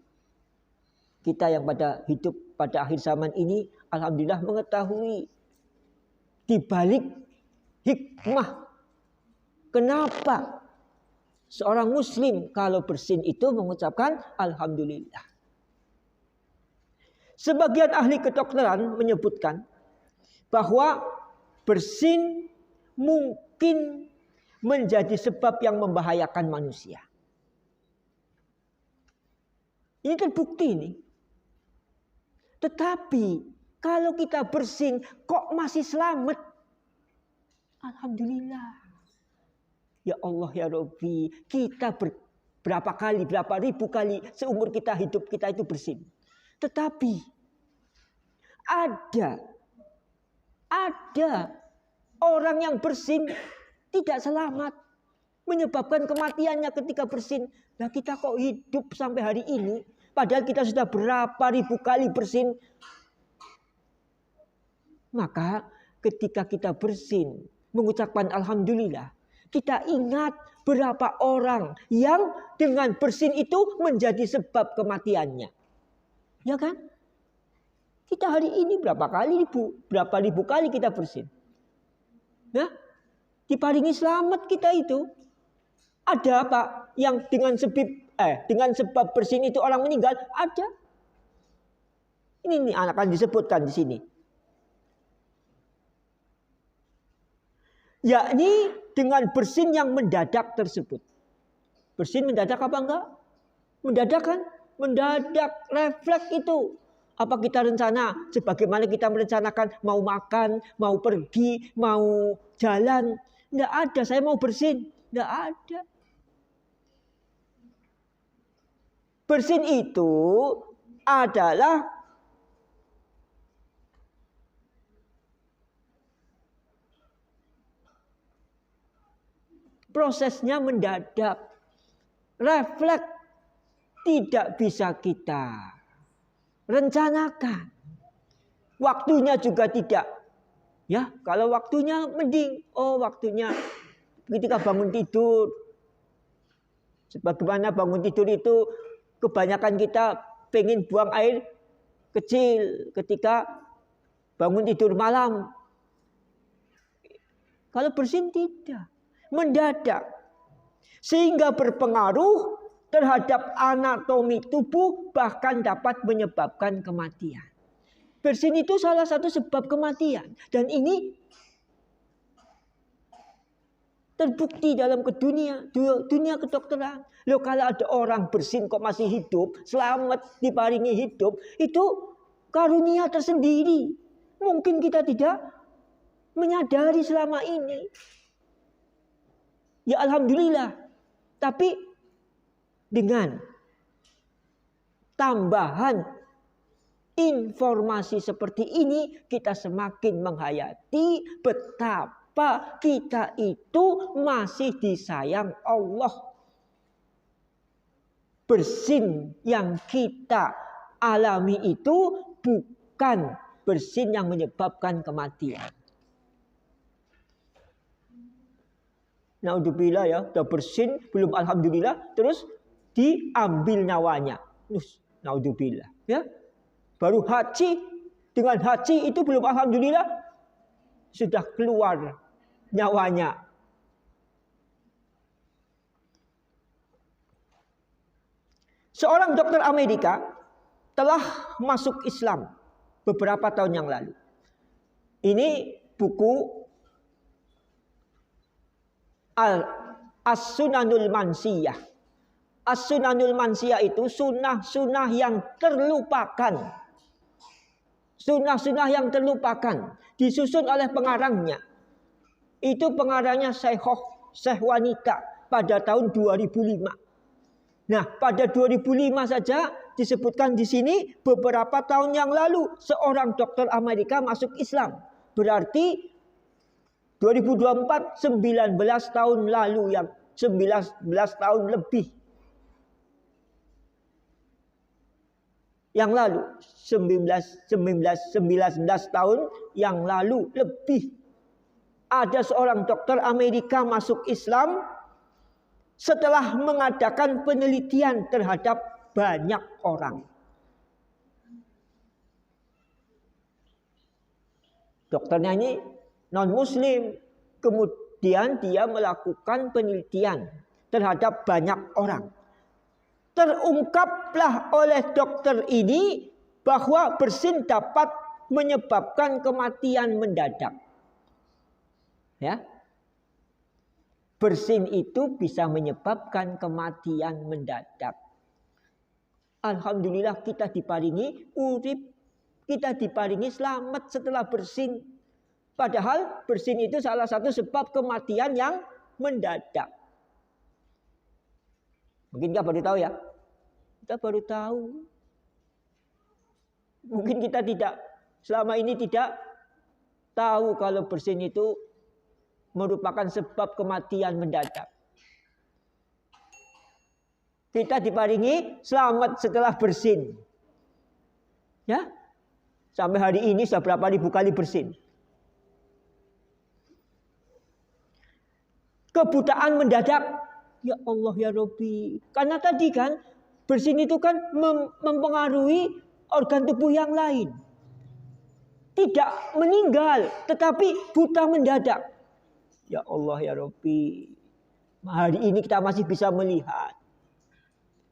kita yang pada hidup pada akhir zaman ini, alhamdulillah mengetahui dibalik hikmah kenapa seorang muslim kalau bersin itu mengucapkan alhamdulillah. Sebagian ahli kedokteran menyebutkan bahwa bersin mungkin menjadi sebab yang membahayakan manusia. Ini terbukti ini. Tetapi kalau kita bersin kok masih selamat? Alhamdulillah. Ya Allah ya Rabbi, kita berapa ribu kali seumur kita hidup kita itu bersin. Tetapi ada orang yang bersin tidak selamat, menyebabkan kematiannya ketika bersin. Nah kita kok hidup sampai hari ini, padahal kita sudah berapa ribu kali bersin. Maka ketika kita bersin, mengucapkan alhamdulillah, kita ingat berapa orang yang dengan bersin itu menjadi sebab kematiannya. Ya kan? Kita hari ini berapa ribu kali kita bersin. Ya? Diparingi selamat kita itu. Ada apa yang dengan sebab bersin itu orang meninggal? Ada. Ini akan disebutkan di sini. Yakni dengan bersin yang mendadak tersebut. Bersin mendadak apa enggak? Mendadak kan? Mendadak, refleks itu. Apa kita rencana? Sebagaimana kita merencanakan mau makan, mau pergi, mau jalan. Enggak ada, saya mau bersin. Enggak ada. Bersin itu adalah prosesnya mendadak. Refleks tidak bisa kita rencanakan. Waktunya juga tidak. Ya, kalau waktunya mending. Oh, waktunya ketika bangun tidur. Sebagaimana bangun tidur itu kebanyakan kita pengen buang air kecil ketika bangun tidur malam. Kalau bersin tidak. Mendadak. Sehingga berpengaruh terhadap anatomi tubuh, bahkan dapat menyebabkan kematian. Bersin itu salah satu sebab kematian. Dan ini terbukti dalam dunia kedokteran. Loh, kalau ada orang bersin kok masih hidup, selamat, diparingi hidup, itu karunia tersendiri. Mungkin kita tidak menyadari selama ini. Ya alhamdulillah. Tapi dengan tambahan informasi seperti ini, kita semakin menghayati betapa kita itu masih disayang Allah. Bersin yang kita alami itu bukan bersin yang menyebabkan kematian. Naudzubillah ya, udah bersin belum alhamdulillah, terus diambil nyawanya. Naudzubillah ya. Baru haji, dengan haji itu belum alhamdulillah sudah keluar nyawanya. Seorang dokter Amerika telah masuk Islam beberapa tahun yang lalu. Ini buku As-Sunanul Mansiyah. As-Sunanul Mansiyah itu sunnah-sunnah yang terlupakan. Sunnah-sunnah yang terlupakan. Disusun oleh pengarangnya. Itu pengarangnya Syekh wanita pada tahun 2005. Nah, pada 2005 saja disebutkan di sini beberapa tahun yang lalu seorang dokter Amerika masuk Islam. Berarti 2024 19 tahun lalu, yang 19 tahun lebih yang lalu, 19 tahun yang lalu lebih, ada seorang dokter Amerika masuk Islam setelah mengadakan penelitian terhadap banyak orang. Dokternya ini non-muslim, kemudian dia melakukan penelitian terhadap banyak orang. Terungkaplah oleh dokter ini bahwa bersin dapat menyebabkan kematian mendadak. Ya. Bersin itu bisa menyebabkan kematian mendadak. Alhamdulillah kita diparingi urip, kita diparingi selamat setelah bersin. Padahal bersin itu salah satu sebab kematian yang mendadak. Mungkin kita baru tahu ya. Kita baru tahu. Mungkin kita selama ini tidak tahu kalau bersin itu merupakan sebab kematian mendadak. Kita diparingi selamat setelah bersin. Ya. Sampai hari ini sudah berapa ribu kali bersin. Kebutaan mendadak. Ya Allah ya Rabbi. Karena tadi kan bersin itu kan mempengaruhi organ tubuh yang lain. Tidak meninggal, tetapi buta mendadak. Ya Allah ya Rabbi. Hari ini kita masih bisa melihat.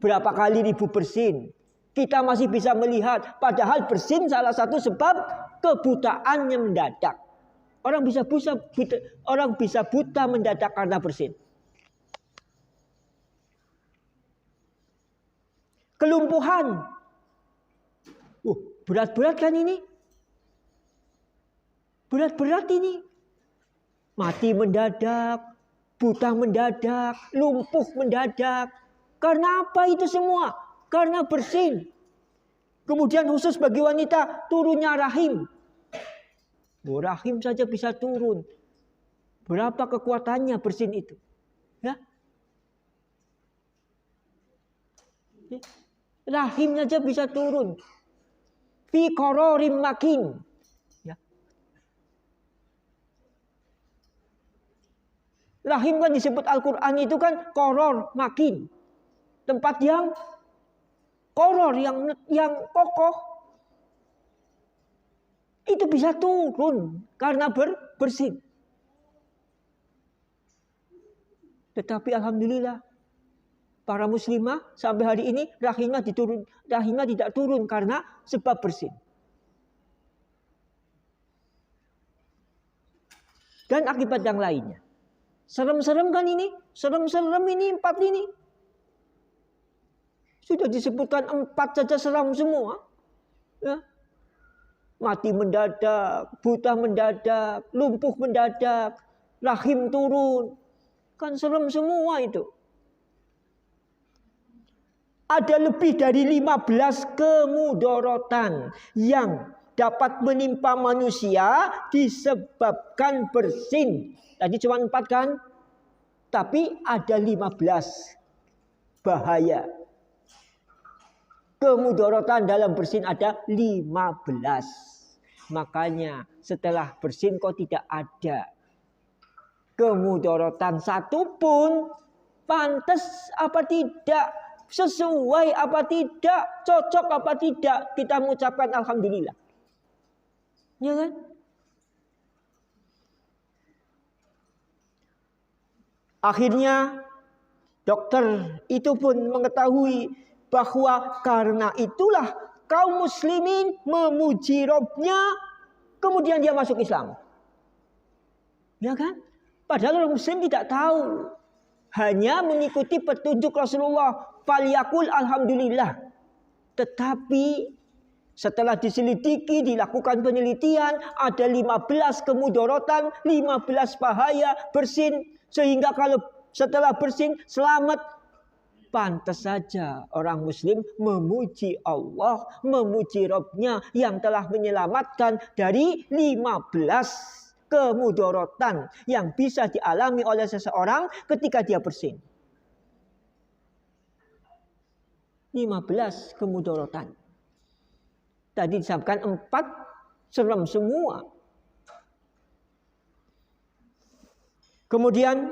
Berapa kali ribu bersin. Kita masih bisa melihat. Padahal bersin salah satu sebab kebutaannya mendadak. Orang bisa buta mendadak karena bersin. Kelumpuhan. Berat-berat kan ini? Berat-berat ini. Mati mendadak, buta mendadak, lumpuh mendadak. Karena apa itu semua? Karena bersin. Kemudian khusus bagi wanita, turunnya rahim. Rahim saja bisa turun. Berapa kekuatannya bersin itu? Ya. Rahimnya saja bisa turun. Fi qararim makin. Ya. Rahim kan disebut Al-Quran itu kan qaror makin. Tempat yang koror, yang kokoh. Itu bisa turun karena bersin. Tetapi alhamdulillah para muslimah sampai hari ini rahimnya tidak turun karena sebab bersin. Dan akibat yang lainnya. Serem-serem kan ini? Serem-serem ini 4 ini. Sudah disebutkan 4 saja seram semua. Ya. Mati mendadak, buta mendadak, lumpuh mendadak, rahim turun. Kan serem semua itu. Ada lebih dari 15 kemudorotan yang dapat menimpa manusia disebabkan bersin. Tadi cuma 4 kan? Tapi ada 15 bahaya. Kemudorotan dalam bersin ada 15. Makanya setelah bersin kok tidak ada kemudorotan satu pun. Pantas apa tidak, sesuai apa tidak, cocok apa tidak, kita mengucapkan alhamdulillah. Ya kan? Akhirnya dokter itu pun mengetahui bahwa karena itulah kaum muslimin memuji Robnya, kemudian dia masuk Islam. Ya kan? Padahal orang muslim tidak tahu. Hanya mengikuti petunjuk Rasulullah. Falyakul alhamdulillah. Tetapi setelah diselidiki, dilakukan penelitian, ada 15 kemudorotan, 15 bahaya bersin. Sehingga kalau setelah bersin selamat. Pantas saja orang muslim memuji Allah, memuji Rabbnya yang telah menyelamatkan dari 15 kemudorotan yang bisa dialami oleh seseorang ketika dia bersin. 15 kemudorotan. Tadi disampaikan 4 serem semua. Kemudian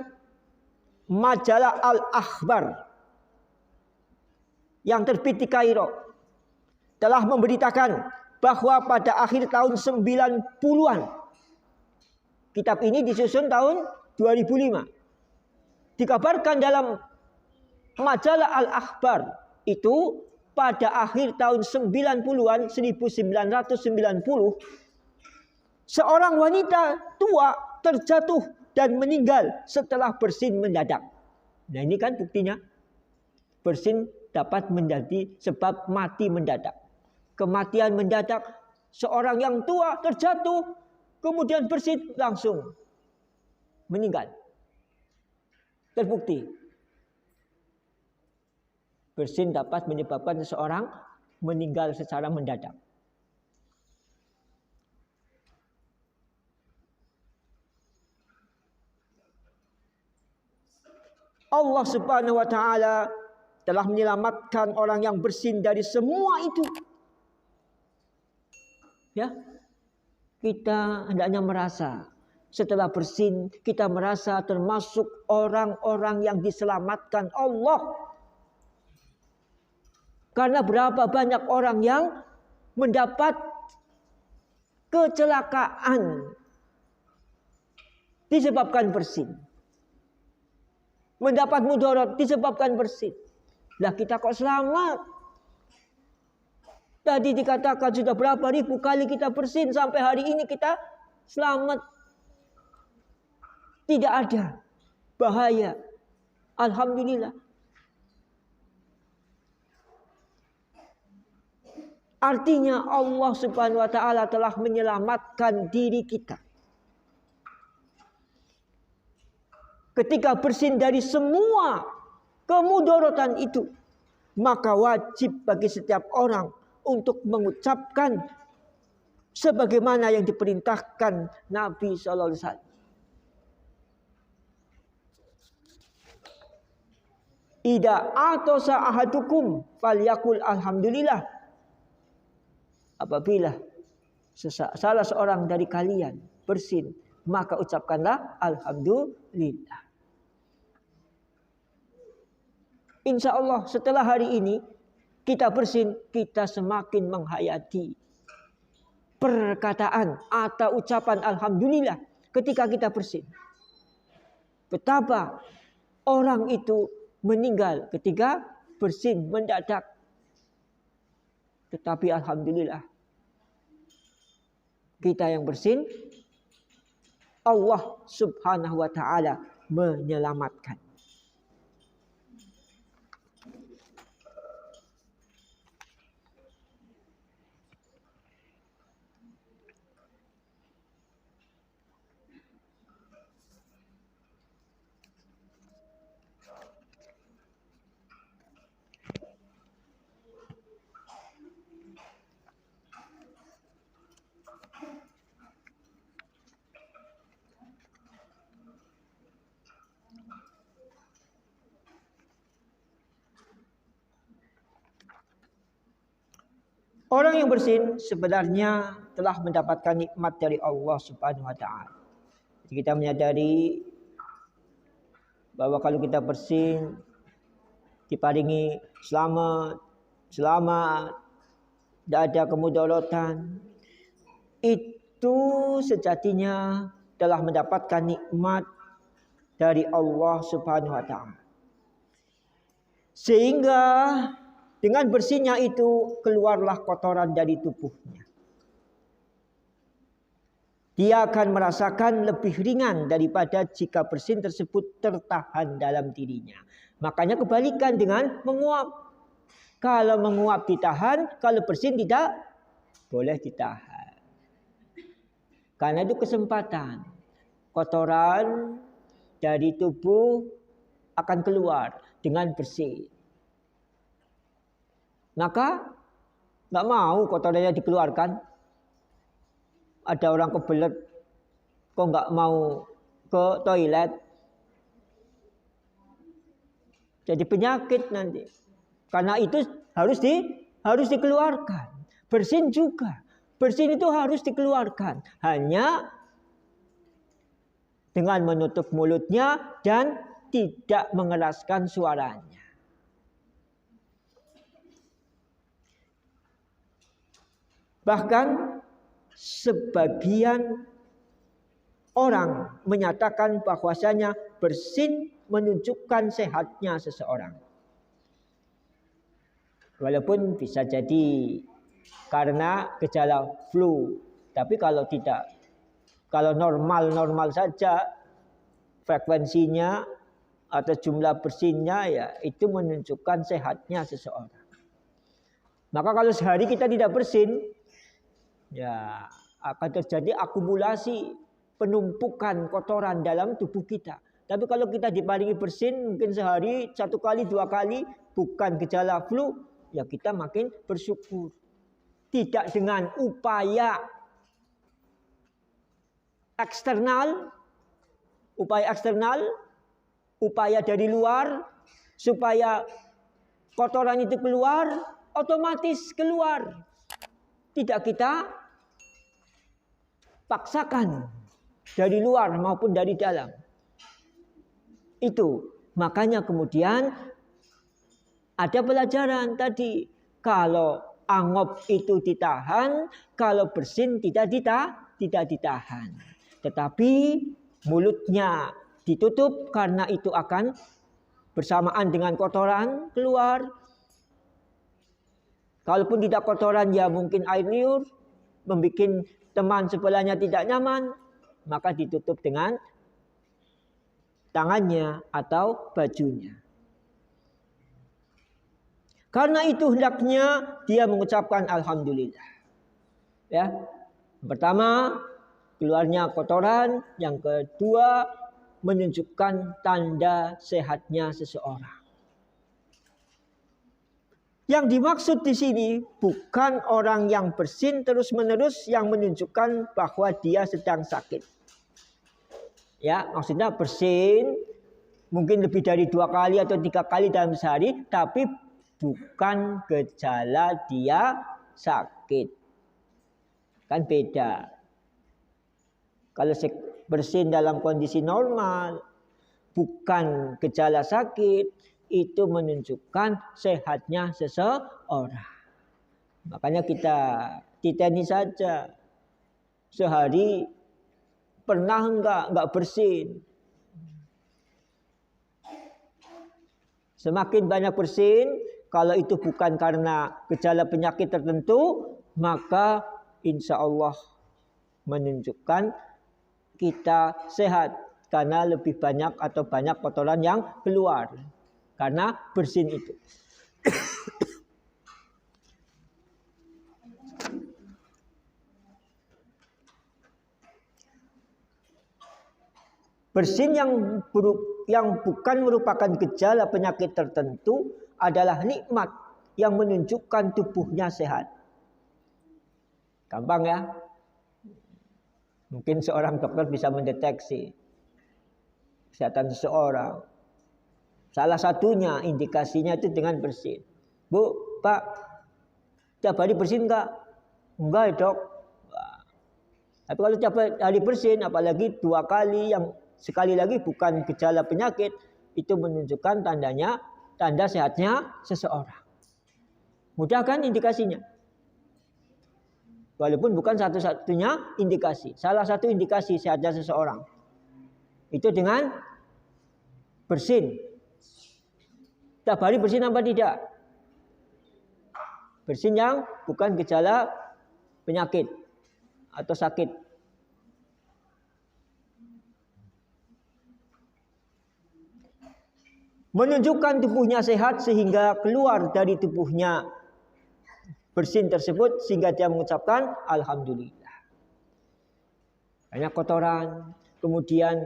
majalah Al-Akhbar yang terbit di Kairo telah memberitakan bahwa pada akhir tahun 90-an, kitab ini disusun tahun 2005, dikabarkan dalam majalah Al-Akhbar itu pada akhir tahun 90-an, 1990, seorang wanita tua terjatuh dan meninggal setelah bersin mendadak. Nah ini kan buktinya. Bersin dapat menjadi sebab mati mendadak. Kematian mendadak, seorang yang tua terjatuh, kemudian bersin langsung meninggal. Terbukti. Bersin dapat menyebabkan seseorang meninggal secara mendadak. Allah Subhanahu wa taala telah menyelamatkan orang yang bersin dari semua itu. Ya. Kita hendaknya merasa setelah bersin kita merasa termasuk orang-orang yang diselamatkan Allah. Karena berapa banyak orang yang mendapat kecelakaan disebabkan bersin. Mendapat mudarat disebabkan bersin. Lah kita kok selamat? Tadi dikatakan sudah berapa ribu kali kita bersin sampai hari ini kita selamat. Tidak ada bahaya. Alhamdulillah. Artinya Allah Subhanahu wa taala telah menyelamatkan diri kita. Ketika bersin dari semua kemudaratan itu, maka wajib bagi setiap orang untuk mengucapkan sebagaimana yang diperintahkan Nabi sallallahu alaihi wasallam. Idza atasa ahadukum falyakul alhamdulillah. Apabila salah seorang dari kalian bersin, maka ucapkanlah alhamdulillah. Insya Allah setelah hari ini kita bersin, kita semakin menghayati perkataan atau ucapan alhamdulillah ketika kita bersin. Betapa orang itu meninggal ketika bersin mendadak. Tetapi alhamdulillah kita yang bersin, Allah Subhanahu wa taala menyelamatkan. Orang yang bersin sebenarnya telah mendapatkan nikmat dari Allah Subhanahu wa taala. Kita menyadari bahwa kalau kita bersin diparingi selamat, tidak ada kemudaratan, itu sejatinya telah mendapatkan nikmat dari Allah Subhanahu wa taala. Sehingga dengan bersinnya itu keluarlah kotoran dari tubuhnya. Dia akan merasakan lebih ringan daripada jika bersin tersebut tertahan dalam dirinya. Makanya kebalikan dengan menguap. Kalau menguap ditahan, kalau bersin tidak boleh ditahan. Karena itu kesempatan. Kotoran dari tubuh akan keluar dengan bersin. Maka nggak mau kotorannya dikeluarkan. Ada orang kebelet kok nggak mau ke toilet. Jadi penyakit nanti. Karena itu harus dikeluarkan. Bersin juga. Bersin itu harus dikeluarkan. Hanya dengan menutup mulutnya dan tidak mengeraskan suaranya. Bahkan sebagian orang menyatakan bahwasanya bersin menunjukkan sehatnya seseorang. Walaupun bisa jadi karena gejala flu. Tapi kalau normal saja frekuensinya atau jumlah bersinnya, ya itu menunjukkan sehatnya seseorang. Maka kalau sehari kita tidak bersin, ya akan terjadi akumulasi penumpukan kotoran dalam tubuh kita. Tapi kalau kita diparingi bersin mungkin sehari 1 kali 2 kali, bukan gejala flu, ya kita makin bersyukur. Tidak dengan upaya eksternal, upaya dari luar supaya kotoran itu keluar, otomatis keluar. Tidak kita paksakan dari luar maupun dari dalam. Itu makanya kemudian ada pelajaran tadi, kalau angop itu ditahan, kalau bersin tidak ditahan. Tetapi mulutnya ditutup karena itu akan bersamaan dengan kotoran keluar. Kalaupun tidak kotoran, ya mungkin air liur, membuat teman sebelahnya tidak nyaman, maka ditutup dengan tangannya atau bajunya. Karena itu hendaknya dia mengucapkan alhamdulillah. Ya. Pertama, keluarnya kotoran, yang kedua menunjukkan tanda sehatnya seseorang. Yang dimaksud di sini bukan orang yang bersin terus-menerus yang menunjukkan bahwa dia sedang sakit. Ya, maksudnya bersin mungkin lebih dari 2 kali atau 3 kali dalam sehari, tapi bukan gejala dia sakit. Kan beda. Kalau bersin dalam kondisi normal, bukan gejala sakit, itu menunjukkan sehatnya seseorang. Makanya kita titeni saja, sehari pernah enggak bersin. Semakin banyak bersin, kalau itu bukan karena gejala penyakit tertentu, maka insya Allah menunjukkan kita sehat. Karena lebih banyak atau banyak kotoran yang keluar. Karena bersin itu. Bersin yang bukan merupakan gejala penyakit tertentu adalah nikmat yang menunjukkan tubuhnya sehat. Gampang ya? Mungkin seorang dokter bisa mendeteksi kesehatan seseorang. Salah satunya indikasinya itu dengan bersin. Bu, Pak, tiap hari bersin enggak? Enggak ya dok. Tapi kalau tiap hari bersin, apalagi 2 kali, yang sekali lagi bukan gejala penyakit, itu menunjukkan tanda sehatnya seseorang. Mudah kan indikasinya? Walaupun bukan satu-satunya indikasi. Salah satu indikasi sehatnya seseorang itu dengan bersin. Tiap hari bersin apa tidak? Bersin yang bukan gejala penyakit atau sakit. Menunjukkan tubuhnya sehat sehingga keluar dari tubuhnya bersin tersebut sehingga dia mengucapkan alhamdulillah. Banyak kotoran, kemudian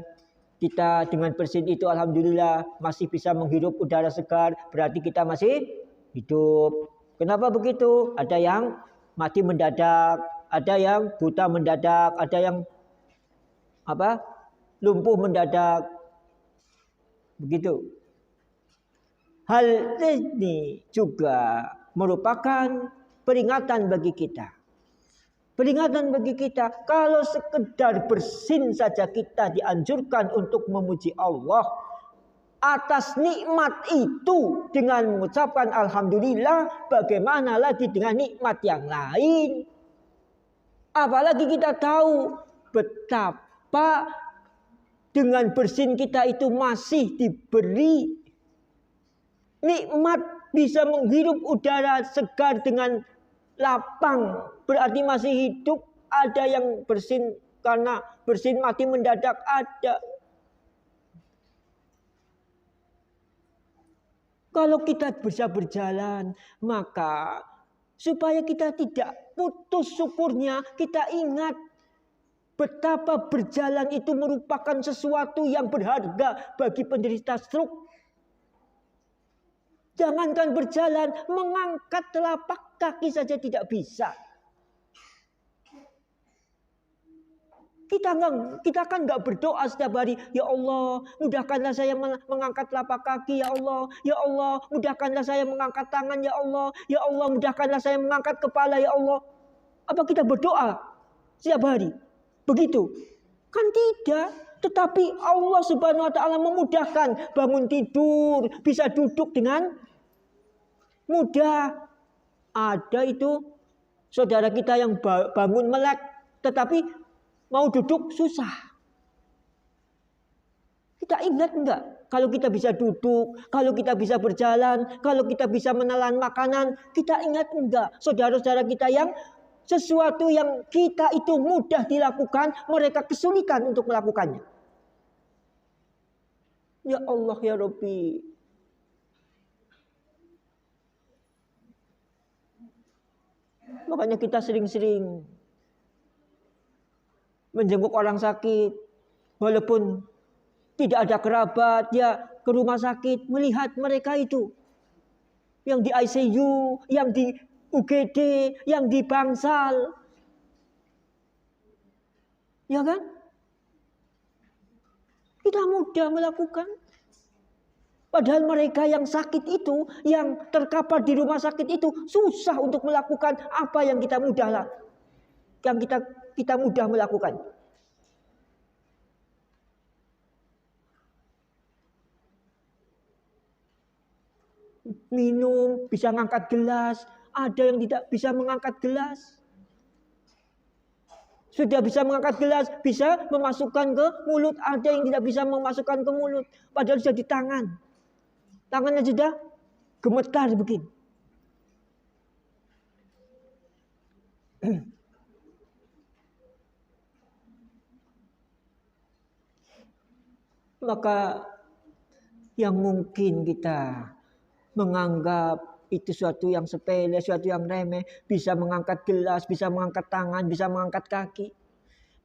kita dengan bersin itu alhamdulillah masih bisa menghirup udara segar, berarti kita masih hidup. Kenapa begitu? Ada yang mati mendadak, ada yang buta mendadak, ada yang lumpuh mendadak. Begitu. Hal ini juga merupakan peringatan bagi kita. Peringatan bagi kita, kalau sekedar bersin saja kita dianjurkan untuk memuji Allah atas nikmat itu dengan mengucapkan alhamdulillah, bagaimana lagi dengan nikmat yang lain? Apalagi kita tahu betapa dengan bersin kita itu masih diberi nikmat bisa menghirup udara segar dengan lapang, berarti masih hidup. Ada yang bersin karena bersin mati mendadak, ada. Kalau kita bisa berjalan, maka supaya kita tidak putus syukurnya, kita ingat betapa berjalan itu merupakan sesuatu yang berharga bagi penderita stroke. Jangankan berjalan, mengangkat telapak kaki saja tidak bisa. Kita kan nggak berdoa setiap hari, ya Allah, mudahkanlah saya mengangkat telapak kaki, ya Allah, mudahkanlah saya mengangkat tangan, ya Allah, mudahkanlah saya mengangkat kepala, ya Allah. Apa kita berdoa setiap hari? Begitu? Kan tidak. Tetapi Allah Subhanahu wa taala memudahkan bangun tidur, bisa duduk dengan mudah. Ada itu saudara kita yang bangun melek, tetapi mau duduk susah. Kita ingat enggak? Kalau kita bisa duduk, kalau kita bisa berjalan, kalau kita bisa menelan makanan, kita ingat enggak? Saudara-saudara kita yang sesuatu yang kita itu mudah dilakukan, mereka kesulitan untuk melakukannya. Ya Allah ya Rabbi. Makanya kita sering-sering menjenguk orang sakit, walaupun tidak ada kerabat, ya ke rumah sakit melihat mereka itu yang di ICU, yang di UGD, yang di bangsal, ya kan? Kita mudah melakukan. Padahal mereka yang sakit itu, yang terkapar di rumah sakit itu susah untuk melakukan apa yang kita mudah kita mudah melakukan. Minum, bisa mengangkat gelas, ada yang tidak bisa mengangkat gelas. Sudah bisa mengangkat gelas, bisa memasukkan ke mulut, ada yang tidak bisa memasukkan ke mulut, padahal sudah di tangan. Tangannya sudah gemetar begini. Maka yang mungkin kita menganggap itu suatu yang sepele, suatu yang remeh, bisa mengangkat gelas, bisa mengangkat tangan, bisa mengangkat kaki.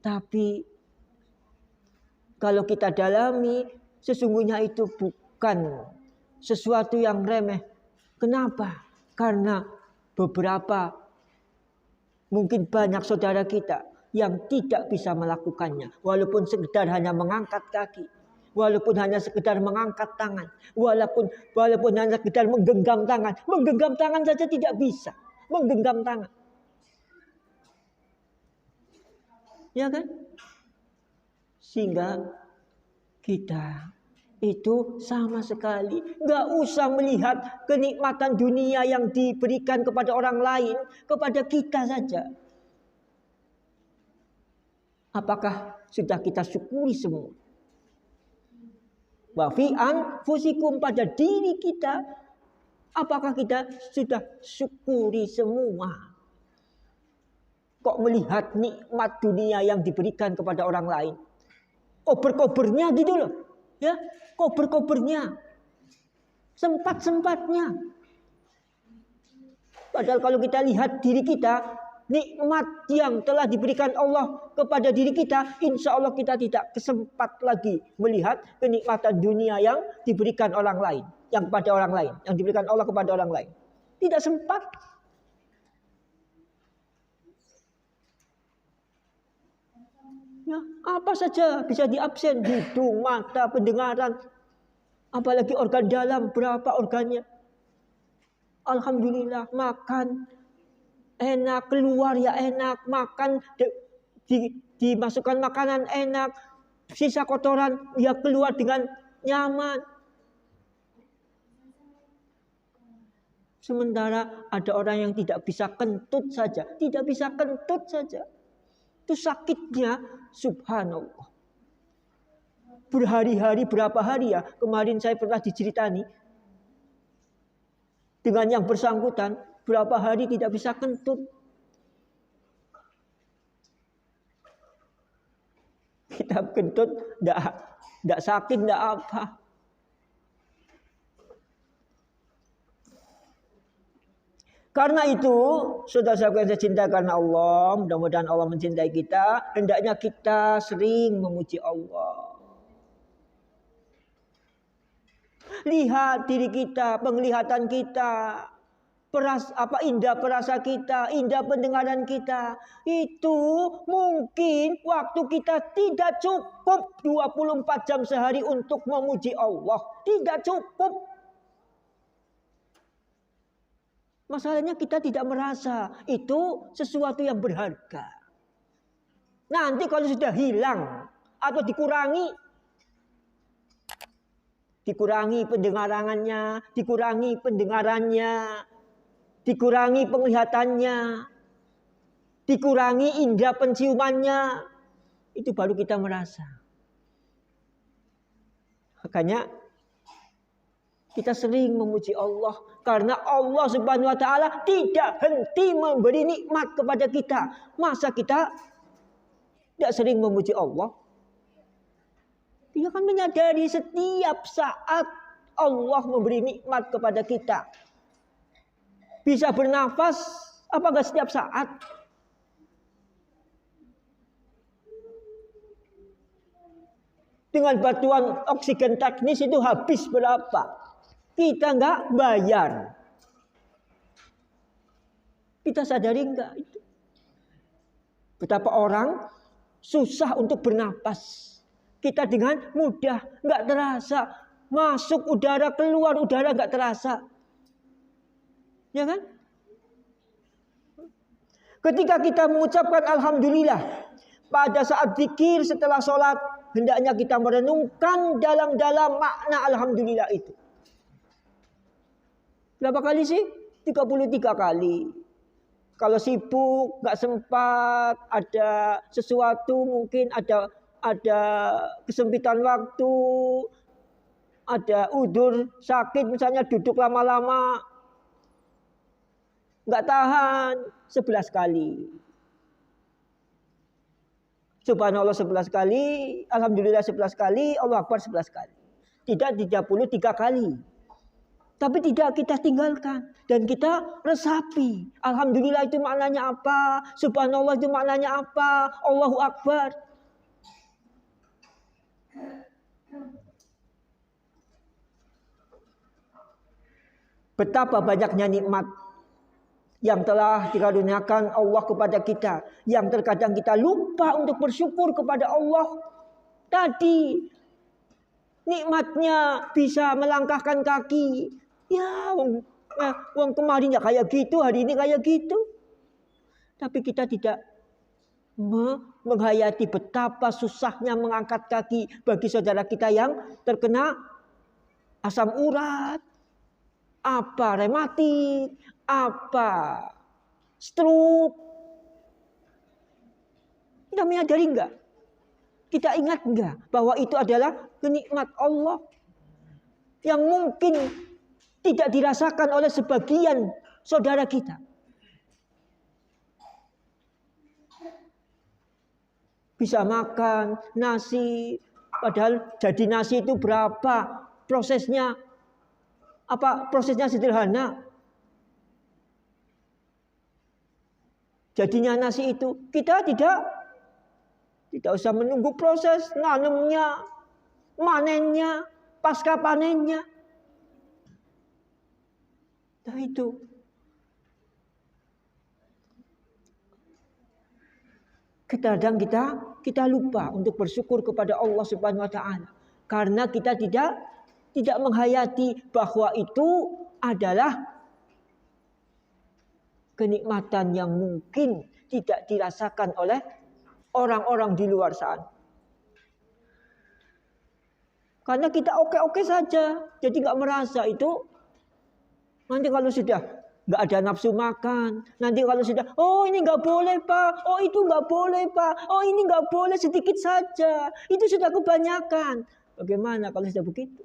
Tapi kalau kita dalami, sesungguhnya itu bukan sesuatu yang remeh. Kenapa? Karena beberapa, mungkin banyak saudara kita yang tidak bisa melakukannya, walaupun sekedar hanya mengangkat kaki, walaupun hanya sekedar mengangkat tangan, walaupun hanya sekedar menggenggam tangan saja tidak bisa, menggenggam tangan, ya kan? Sehingga kita itu sama sekali nggak usah melihat kenikmatan dunia yang diberikan kepada orang lain, kepada kita saja. Apakah sudah kita syukuri semua? Wa fi anfusikum, pada diri kita, apakah kita sudah syukuri semua? Kok melihat nikmat dunia yang diberikan kepada orang lain, kober-kobernya gitu loh, ya, kober-kobernya, sempat-sempatnya. Padahal kalau kita lihat diri kita, nikmat yang telah diberikan Allah kepada diri kita, insya Allah kita tidak kesempat lagi melihat kenikmatan dunia yang diberikan orang lain, yang kepada orang lain, yang diberikan Allah kepada orang lain. Tidak sempat. Ya, apa saja bisa diabsen, hidung, mata, pendengaran, apalagi organ dalam, berapa organnya. Alhamdulillah, makan enak, keluar ya enak, makan dimasukkan makanan enak, sisa kotoran ya keluar dengan nyaman. Sementara ada orang yang tidak bisa kentut saja, itu sakitnya, subhanallah. Berhari-hari, berapa hari ya, kemarin saya pernah diceritani dengan yang bersangkutan, berapa hari tidak bisa kentut. Kita kentut, tidak sakit, tidak apa. Karena itu, saudara-saudara yang saya cintai karena Allah, mudah-mudahan Allah mencintai kita, hendaknya kita sering memuji Allah. Lihat diri kita, penglihatan kita, indah perasa kita, indah pendengaran kita. Itu mungkin waktu kita tidak cukup 24 jam sehari untuk memuji Allah. Tidak cukup. Masalahnya kita tidak merasa itu sesuatu yang berharga. Nanti kalau sudah hilang atau dikurangi pendengarannya, dikurangi pendengarannya, dikurangi penglihatannya, dikurangi indera penciumannya, itu baru kita merasa. Makanya kita sering memuji Allah karena Allah Subhanahu wa taala tidak henti memberi nikmat kepada kita. Masa kita tidak sering memuji Allah? Dia kan menyadari setiap saat Allah memberi nikmat kepada kita. Bisa bernafas, apakah setiap saat? Dengan bantuan oksigen teknis itu habis berapa? Kita nggak bayar. Kita sadari nggak itu? Betapa orang susah untuk bernapas. Kita dengan mudah, nggak terasa. Masuk udara, keluar udara nggak terasa. Ya kan? Ketika kita mengucapkan Alhamdulillah. Pada saat zikir setelah sholat. Hendaknya kita merenungkan dalam-dalam makna Alhamdulillah itu. Berapa kali sih? 33 kali. Kalau sibuk, nggak sempat, ada sesuatu mungkin ada kesempitan waktu, ada udzur sakit misalnya duduk lama-lama, nggak tahan 11 kali. Subhanallah 11 kali, Alhamdulillah 11 kali, Allah Akbar 11 kali. Tidak 33 kali. Tapi tidak kita tinggalkan. Dan kita resapi. Alhamdulillah itu maknanya apa? Subhanallah itu maknanya apa? Allahu Akbar. Betapa banyaknya nikmat yang telah dikaruniakan Allah kepada kita. Yang terkadang kita lupa untuk bersyukur kepada Allah. Tadi nikmatnya bisa melangkahkan kaki. Ya, wong kemarin ya kayak gitu, hari ini kayak gitu. Tapi kita tidak menghayati betapa susahnya mengangkat kaki bagi saudara kita yang terkena asam urat, apa rematik, apa stroke. Kita menyadari enggak? Kita ingat enggak bahwa itu adalah kenikmat Allah yang mungkin tidak dirasakan oleh sebagian saudara kita. Bisa makan nasi, padahal jadi nasi itu berapa prosesnya? Apa prosesnya sederhana? Jadinya nasi itu kita tidak usah menunggu proses nanamnya, manennya, pasca panennya. Nah itu. Kadang kita lupa untuk bersyukur kepada Allah Subhanahu wa taala karena kita tidak menghayati bahwa itu adalah kenikmatan yang mungkin tidak dirasakan oleh orang-orang di luar sana. Karena kita oke-oke saja, jadi nggak merasa itu. Nanti kalau sudah nggak ada nafsu makan, nanti kalau sudah, oh ini nggak boleh pak, oh itu nggak boleh pak, oh ini nggak boleh sedikit saja, itu sudah kebanyakan. Bagaimana kalau sudah begitu?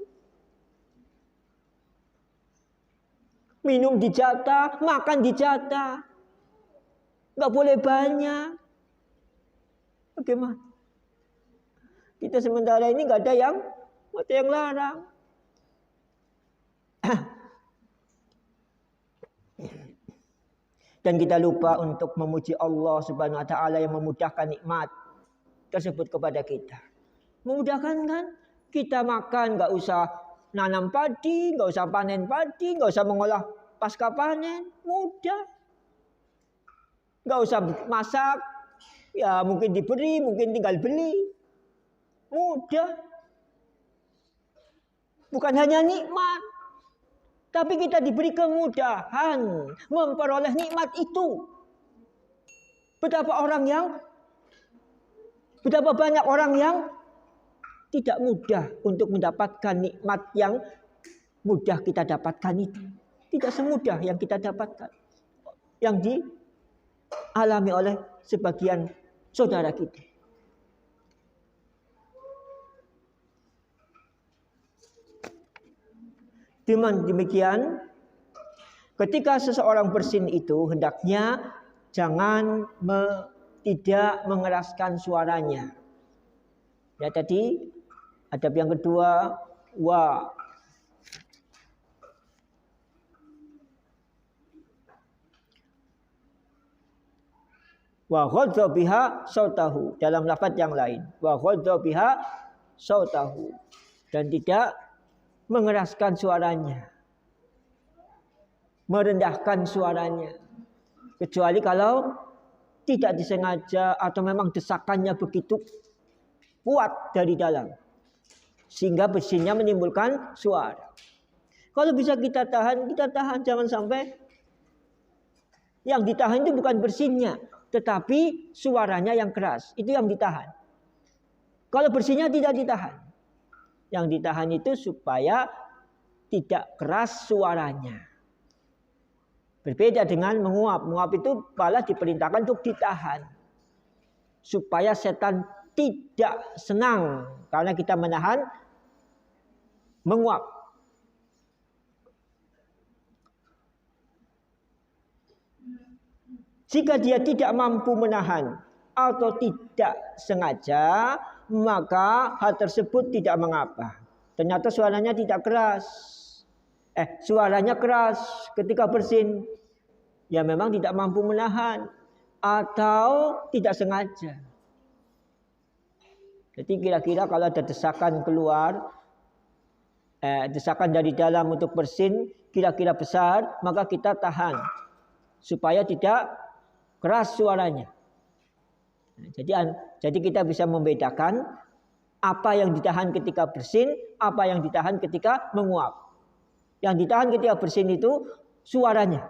Minum dijatah, makan dijatah, nggak boleh banyak. Bagaimana? Kita sementara ini nggak ada yang larang. Dan kita lupa untuk memuji Allah Subhanahu wa taala yang memudahkan nikmat tersebut kepada kita. Memudahkan kan? Kita makan nggak usah nanam padi, nggak usah panen padi, nggak usah mengolah pasca panen, mudah. Nggak usah masak, ya mungkin diberi, mungkin tinggal beli. Mudah. Bukan hanya nikmat, tapi kita diberi kemudahan memperoleh nikmat itu. Betapa banyak orang yang tidak mudah untuk mendapatkan nikmat yang mudah kita dapatkan itu. Tidak semudah yang kita dapatkan, yang dialami oleh sebagian saudara kita. Dengan demikian, ketika seseorang bersin itu hendaknya jangan tidak mengeraskan suaranya. Ya tadi adab yang kedua, wa ghadza biha sautahu, dalam lafaz yang lain, wa ghadza biha sautahu, dan tidak mengeraskan suaranya, merendahkan suaranya, kecuali kalau tidak disengaja atau memang desakannya begitu kuat dari dalam sehingga bersinnya menimbulkan suara. Kalau bisa kita tahan, jangan sampai yang ditahan itu bukan bersinnya, tetapi suaranya yang keras, itu yang ditahan. Kalau bersinnya tidak ditahan. Yang ditahan itu supaya tidak keras suaranya. Berbeda dengan menguap. Menguap itu malah diperintahkan untuk ditahan. Supaya setan tidak senang karena kita menahan menguap. Jika dia tidak mampu menahan atau tidak sengaja, maka hal tersebut tidak mengapa. Ternyata suaranya tidak keras. Suaranya keras ketika bersin. Ya memang tidak mampu menahan atau tidak sengaja. Jadi kira-kira kalau ada desakan keluar, desakan dari dalam untuk bersin kira-kira besar, maka kita tahan supaya tidak keras suaranya. Jadi kita bisa membedakan apa yang ditahan ketika bersin, apa yang ditahan ketika menguap. Yang ditahan ketika bersin itu suaranya.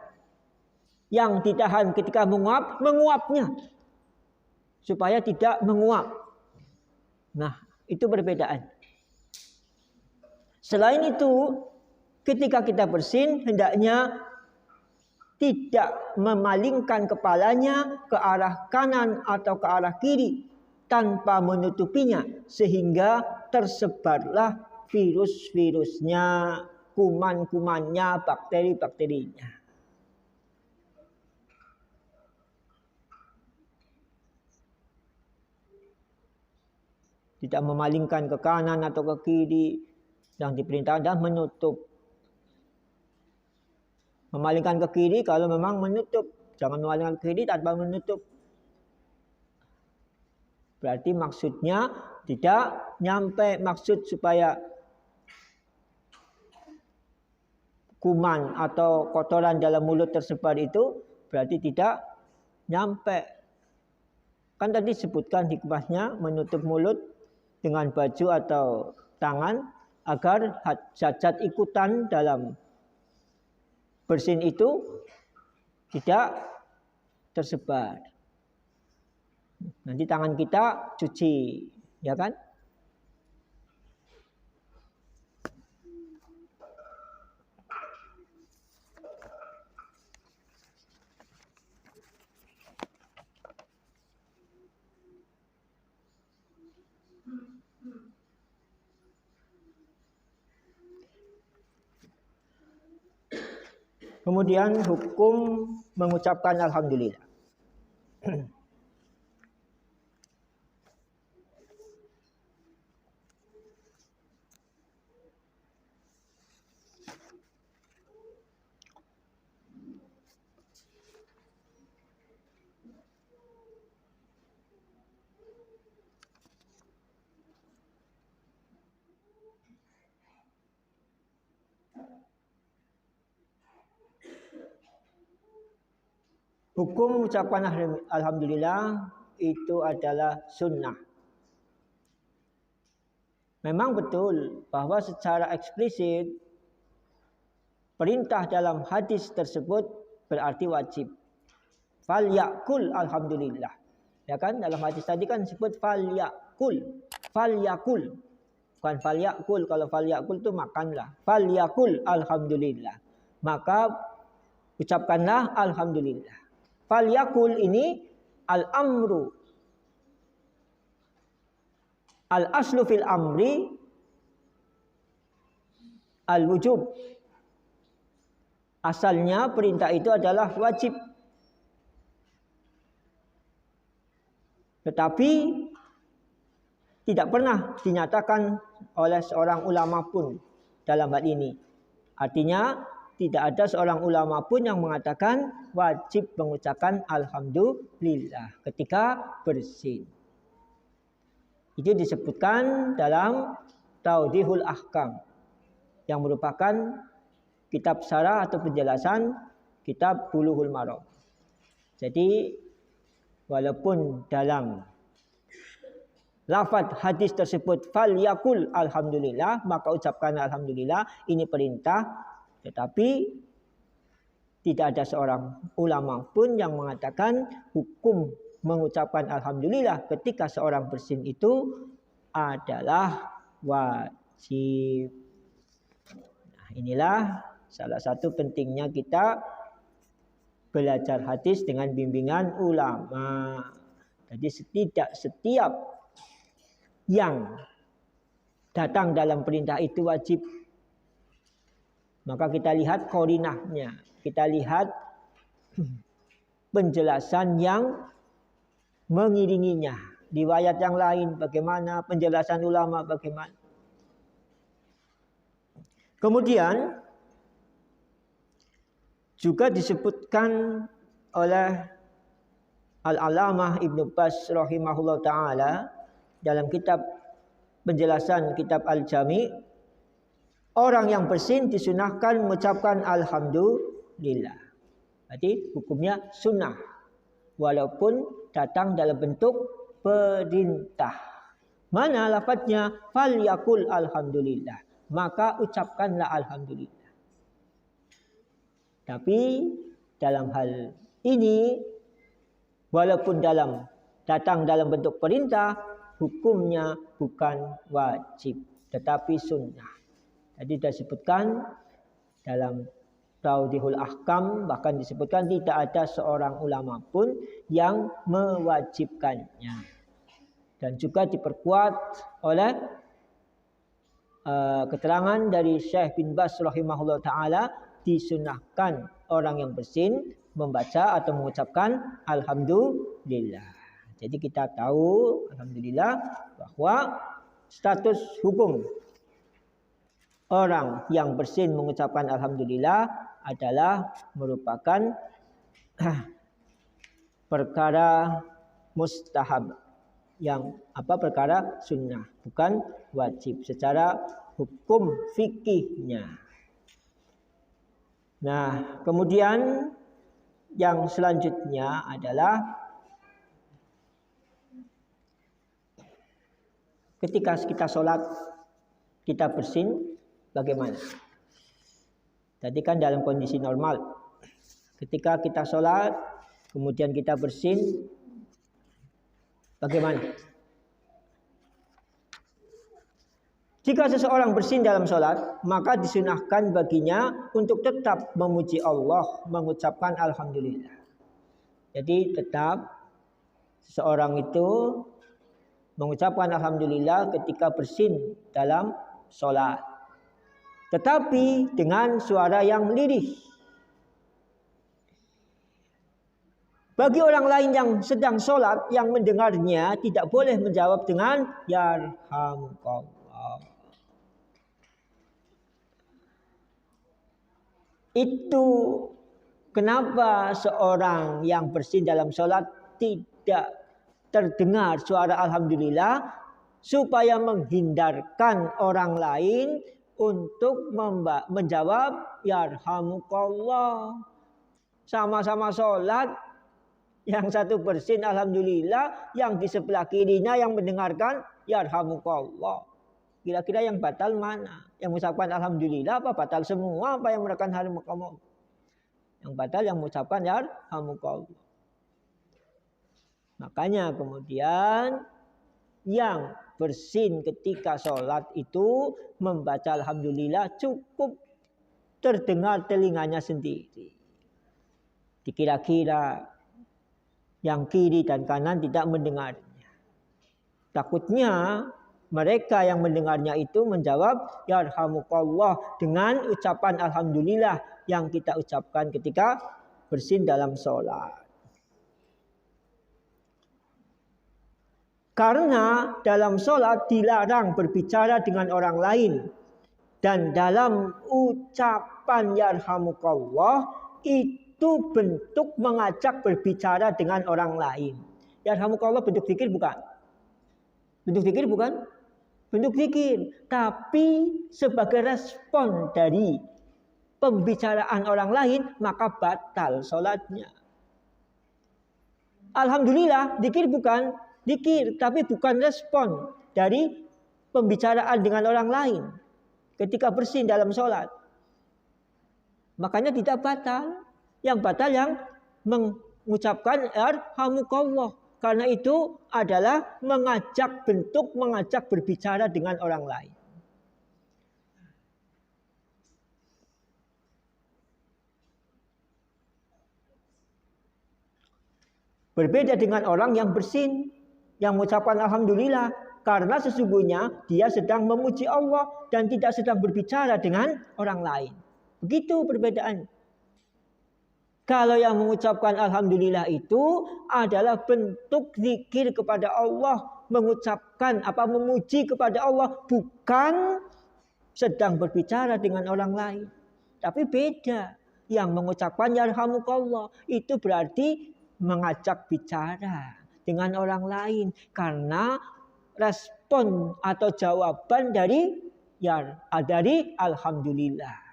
Yang ditahan ketika menguap, menguapnya. Supaya tidak menguap. Nah, itu perbedaan. Selain itu, ketika kita bersin, hendaknya tidak memalingkan kepalanya ke arah kanan atau ke arah kiri tanpa menutupinya, sehingga tersebarlah virus-virusnya, kuman-kumannya, bakteri-bakterinya. Tidak memalingkan ke kanan atau ke kiri, yang diperintahkan adalah menutup. Memalingkan ke kiri kalau memang menutup, jangan memalingkan ke kiri tanpa menutup. Berarti maksudnya tidak nyampe maksud supaya kuman atau kotoran dalam mulut tersebar itu, berarti tidak nyampe. Kan tadi sebutkan hikmahnya menutup mulut dengan baju atau tangan agar zat-zat ikutan dalam bersin itu tidak tersebar. Nanti tangan kita cuci, ya kan? Kemudian hukum mengucapkan alhamdulillah. hukum ucapan alhamdulillah itu adalah sunnah. Memang betul bahwa secara eksplisit perintah dalam hadis tersebut berarti wajib. Fal yakul alhamdulillah. Ya kan, dalam hadis tadi kan disebut fal yakul. Fal yakul. Bukan fal yakul. Kalau fal yakul itu makanlah. Fal yakul alhamdulillah. Maka ucapkanlah alhamdulillah. Fal yakul ini al-amru. Al-aslu fil amri al-wujub. Asalnya perintah itu adalah wajib. Tetapi tidak pernah dinyatakan oleh seorang ulama pun dalam hal ini. Artinya tidak ada seorang ulama pun yang mengatakan wajib mengucapkan alhamdulillah ketika bersin. Itu disebutkan dalam Tawdihul Ahkam yang merupakan kitab syarah atau penjelasan kitab Bulughul Maram. Jadi walaupun dalam lafaz hadis tersebut fal yakul alhamdulillah, maka ucapkan alhamdulillah, ini perintah, tetapi tidak ada seorang ulama pun yang mengatakan hukum mengucapkan alhamdulillah ketika seorang bersin itu adalah wajib. Nah, inilah salah satu pentingnya kita belajar hadis dengan bimbingan ulama. Jadi tidak setiap yang datang dalam perintah itu wajib. Maka kita lihat korinahnya. Kita lihat penjelasan yang mengiringinya. Riwayat yang lain bagaimana, penjelasan ulama bagaimana. Kemudian juga disebutkan oleh Al-Alamah Ibnu Baz rahimahullah ta'ala dalam kitab penjelasan kitab Al-Jami, orang yang bersin disunahkan mengucapkan alhamdulillah. Berarti hukumnya sunnah walaupun datang dalam bentuk perintah. Mana lafadznya? Fal yakul alhamdulillah. Maka ucapkanlah alhamdulillah. Tapi dalam hal ini walaupun datang dalam bentuk perintah, hukumnya bukan wajib tetapi sunnah. Tadi sudah disebutkan dalam Tawdihul Ahkam, bahkan disebutkan tidak ada seorang ulama pun yang mewajibkannya. Dan juga diperkuat oleh keterangan dari Syekh bin Baz rahimahullah ta'ala, disunahkan orang yang bersin membaca atau mengucapkan alhamdulillah. Jadi kita tahu alhamdulillah bahwa status hukum orang yang bersin mengucapkan alhamdulillah adalah merupakan perkara mustahab, yang perkara sunnah, bukan wajib secara hukum fikihnya. Nah, kemudian yang selanjutnya adalah ketika kita sholat kita bersin bagaimana? Tadi kan dalam kondisi normal. Ketika kita sholat kemudian kita bersin bagaimana? Jika seseorang bersin dalam sholat, maka disunahkan baginya untuk tetap memuji Allah, mengucapkan alhamdulillah. Jadi tetap seseorang itu mengucapkan alhamdulillah ketika bersin dalam sholat. Tetapi dengan suara yang lirih. Bagi orang lain yang sedang sholat, yang mendengarnya tidak boleh menjawab dengan yarhamukallah. Itu kenapa seorang yang bersin dalam sholat tidak terdengar suara alhamdulillah, supaya menghindarkan orang lain untuk menjawab yarhamukallah. Sama-sama sholat Yang satu bersin alhamdulillah, yang di sebelah kirinya yang mendengarkan yarhamukallah. Kira-kira yang batal mana? Yang mengucapkan alhamdulillah apa batal semua? Apa yang mendengarkan yarhamukallah? Yang batal yang mengucapkan yarhamukallah. Makanya kemudian yang bersin ketika sholat itu membaca alhamdulillah cukup terdengar telinganya sendiri. Dikira-kira yang kiri dan kanan tidak mendengarnya. Takutnya mereka yang mendengarnya itu menjawab yarhamukallah dengan ucapan alhamdulillah yang kita ucapkan ketika bersin dalam sholat. Karena dalam sholat dilarang berbicara dengan orang lain. Dan dalam ucapan yarhamukallah itu bentuk mengajak berbicara dengan orang lain. Yarhamukallah bentuk zikir bukan? Bentuk zikir bukan? Bentuk zikir. Tapi sebagai respon dari pembicaraan orang lain maka batal sholatnya. Alhamdulillah zikir bukan? Zikir, tapi bukan respon dari pembicaraan dengan orang lain ketika bersin dalam sholat. Makanya tidak batal. Yang batal yang mengucapkan yarhamukallah. Karena itu adalah bentuk mengajak berbicara dengan orang lain. Berbeda dengan orang yang bersin, yang mengucapkan alhamdulillah. Karena sesungguhnya dia sedang memuji Allah dan tidak sedang berbicara dengan orang lain. Begitu perbedaan. Kalau yang mengucapkan alhamdulillah itu adalah bentuk zikir kepada Allah, mengucapkan memuji kepada Allah, bukan sedang berbicara dengan orang lain. Tapi beda. Yang mengucapkan yarhamukallah itu berarti mengajak bicara dengan orang lain karena respon atau jawaban dari alhamdulillah.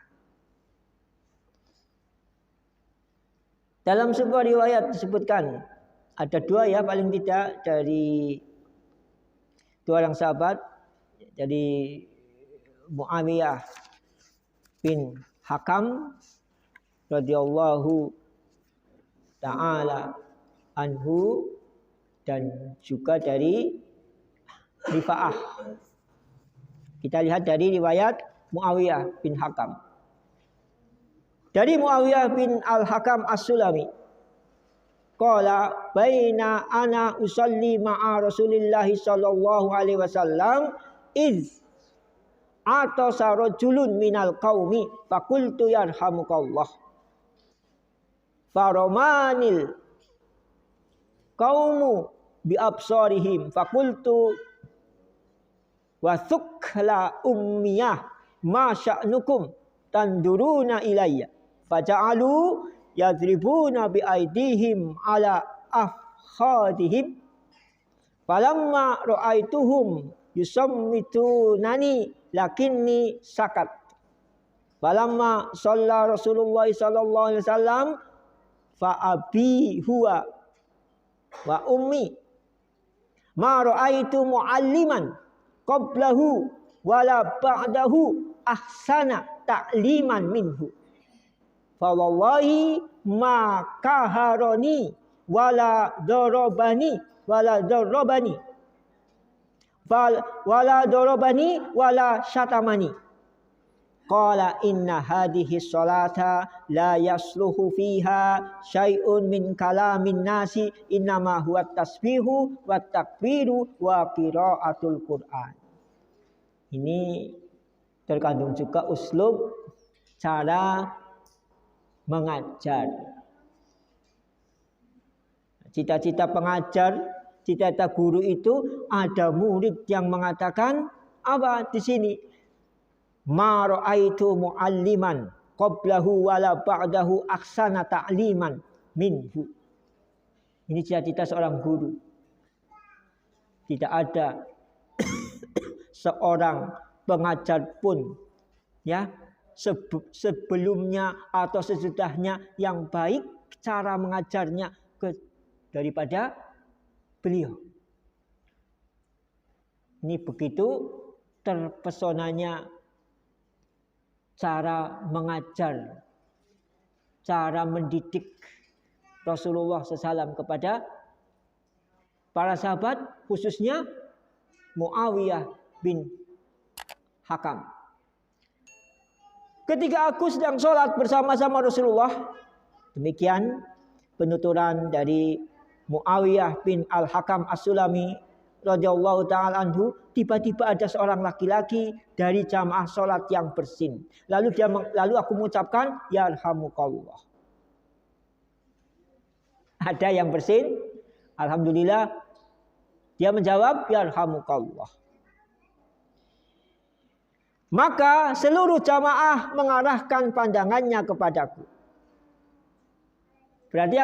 Dalam sebuah riwayat disebutkan ada dua paling tidak dari dua orang sahabat, dari Muawiyah bin Hakam radhiyallahu ta'ala anhu dan juga dari Rifa'ah. Kita lihat dari riwayat Muawiyah bin Hakam. Dari Muawiyah bin Al-Hakam As-Sulami. Qala baina ana usalli ma'a Rasulillah sallallahu alaihi wasallam iz atasa rajulun minal qaumi faqultu yarhamukallah. Faromanil qaumu bi absarihim faqultu wa thukla ummiyah ma sya'nukum tanduruna ilayya. Faja'alu yadribuna bi aidihim ala afkhadihim. Falamma ra'aituhum yusammitunani lakinni sakat. Falamma shalla Rasulullah sallallahu alaihi wasallam fa abi huwa wa ummi ma ra'aitu mualliman qablahu wala ba'dahu ahsana ta'liman minhu. Fa wallahi ma kaharani wala darabani wala syatamani. Qala inna hadhihi sholata la yasluhu fiha syai'un min kalamin nasi innama huwa tasbihu wa takbiru wa qiraatul Qur'an. Ini terkandung juga uslub cara mengajar. Cita-cita pengajar, cita-cita guru itu ada murid yang mengatakan apa di sini? Ma ra'aitu mualliman qablahu wala ba'dahu ahsana ta'liman minhu. Ini cita-cita seorang guru. Tidak ada seorang pengajar pun sebelumnya atau sesudahnya yang baik cara mengajarnya daripada beliau. Ini begitu terpesonanya cara mengajar, cara mendidik Rasulullah SAW kepada para sahabat, khususnya Muawiyah bin Hakam. Ketika aku sedang sholat bersama-sama Rasulullah, demikian penuturan dari Muawiyah bin Al-Hakam As-Sulami radhiyallahu ta'ala anhu, tiba-tiba ada seorang laki-laki dari jamaah sholat yang bersin. Lalu aku mengucapkan, yarhamukallah. Ada yang bersin, alhamdulillah. Dia menjawab, yarhamukallah. Maka seluruh jamaah mengarahkan pandangannya kepadaku. Berarti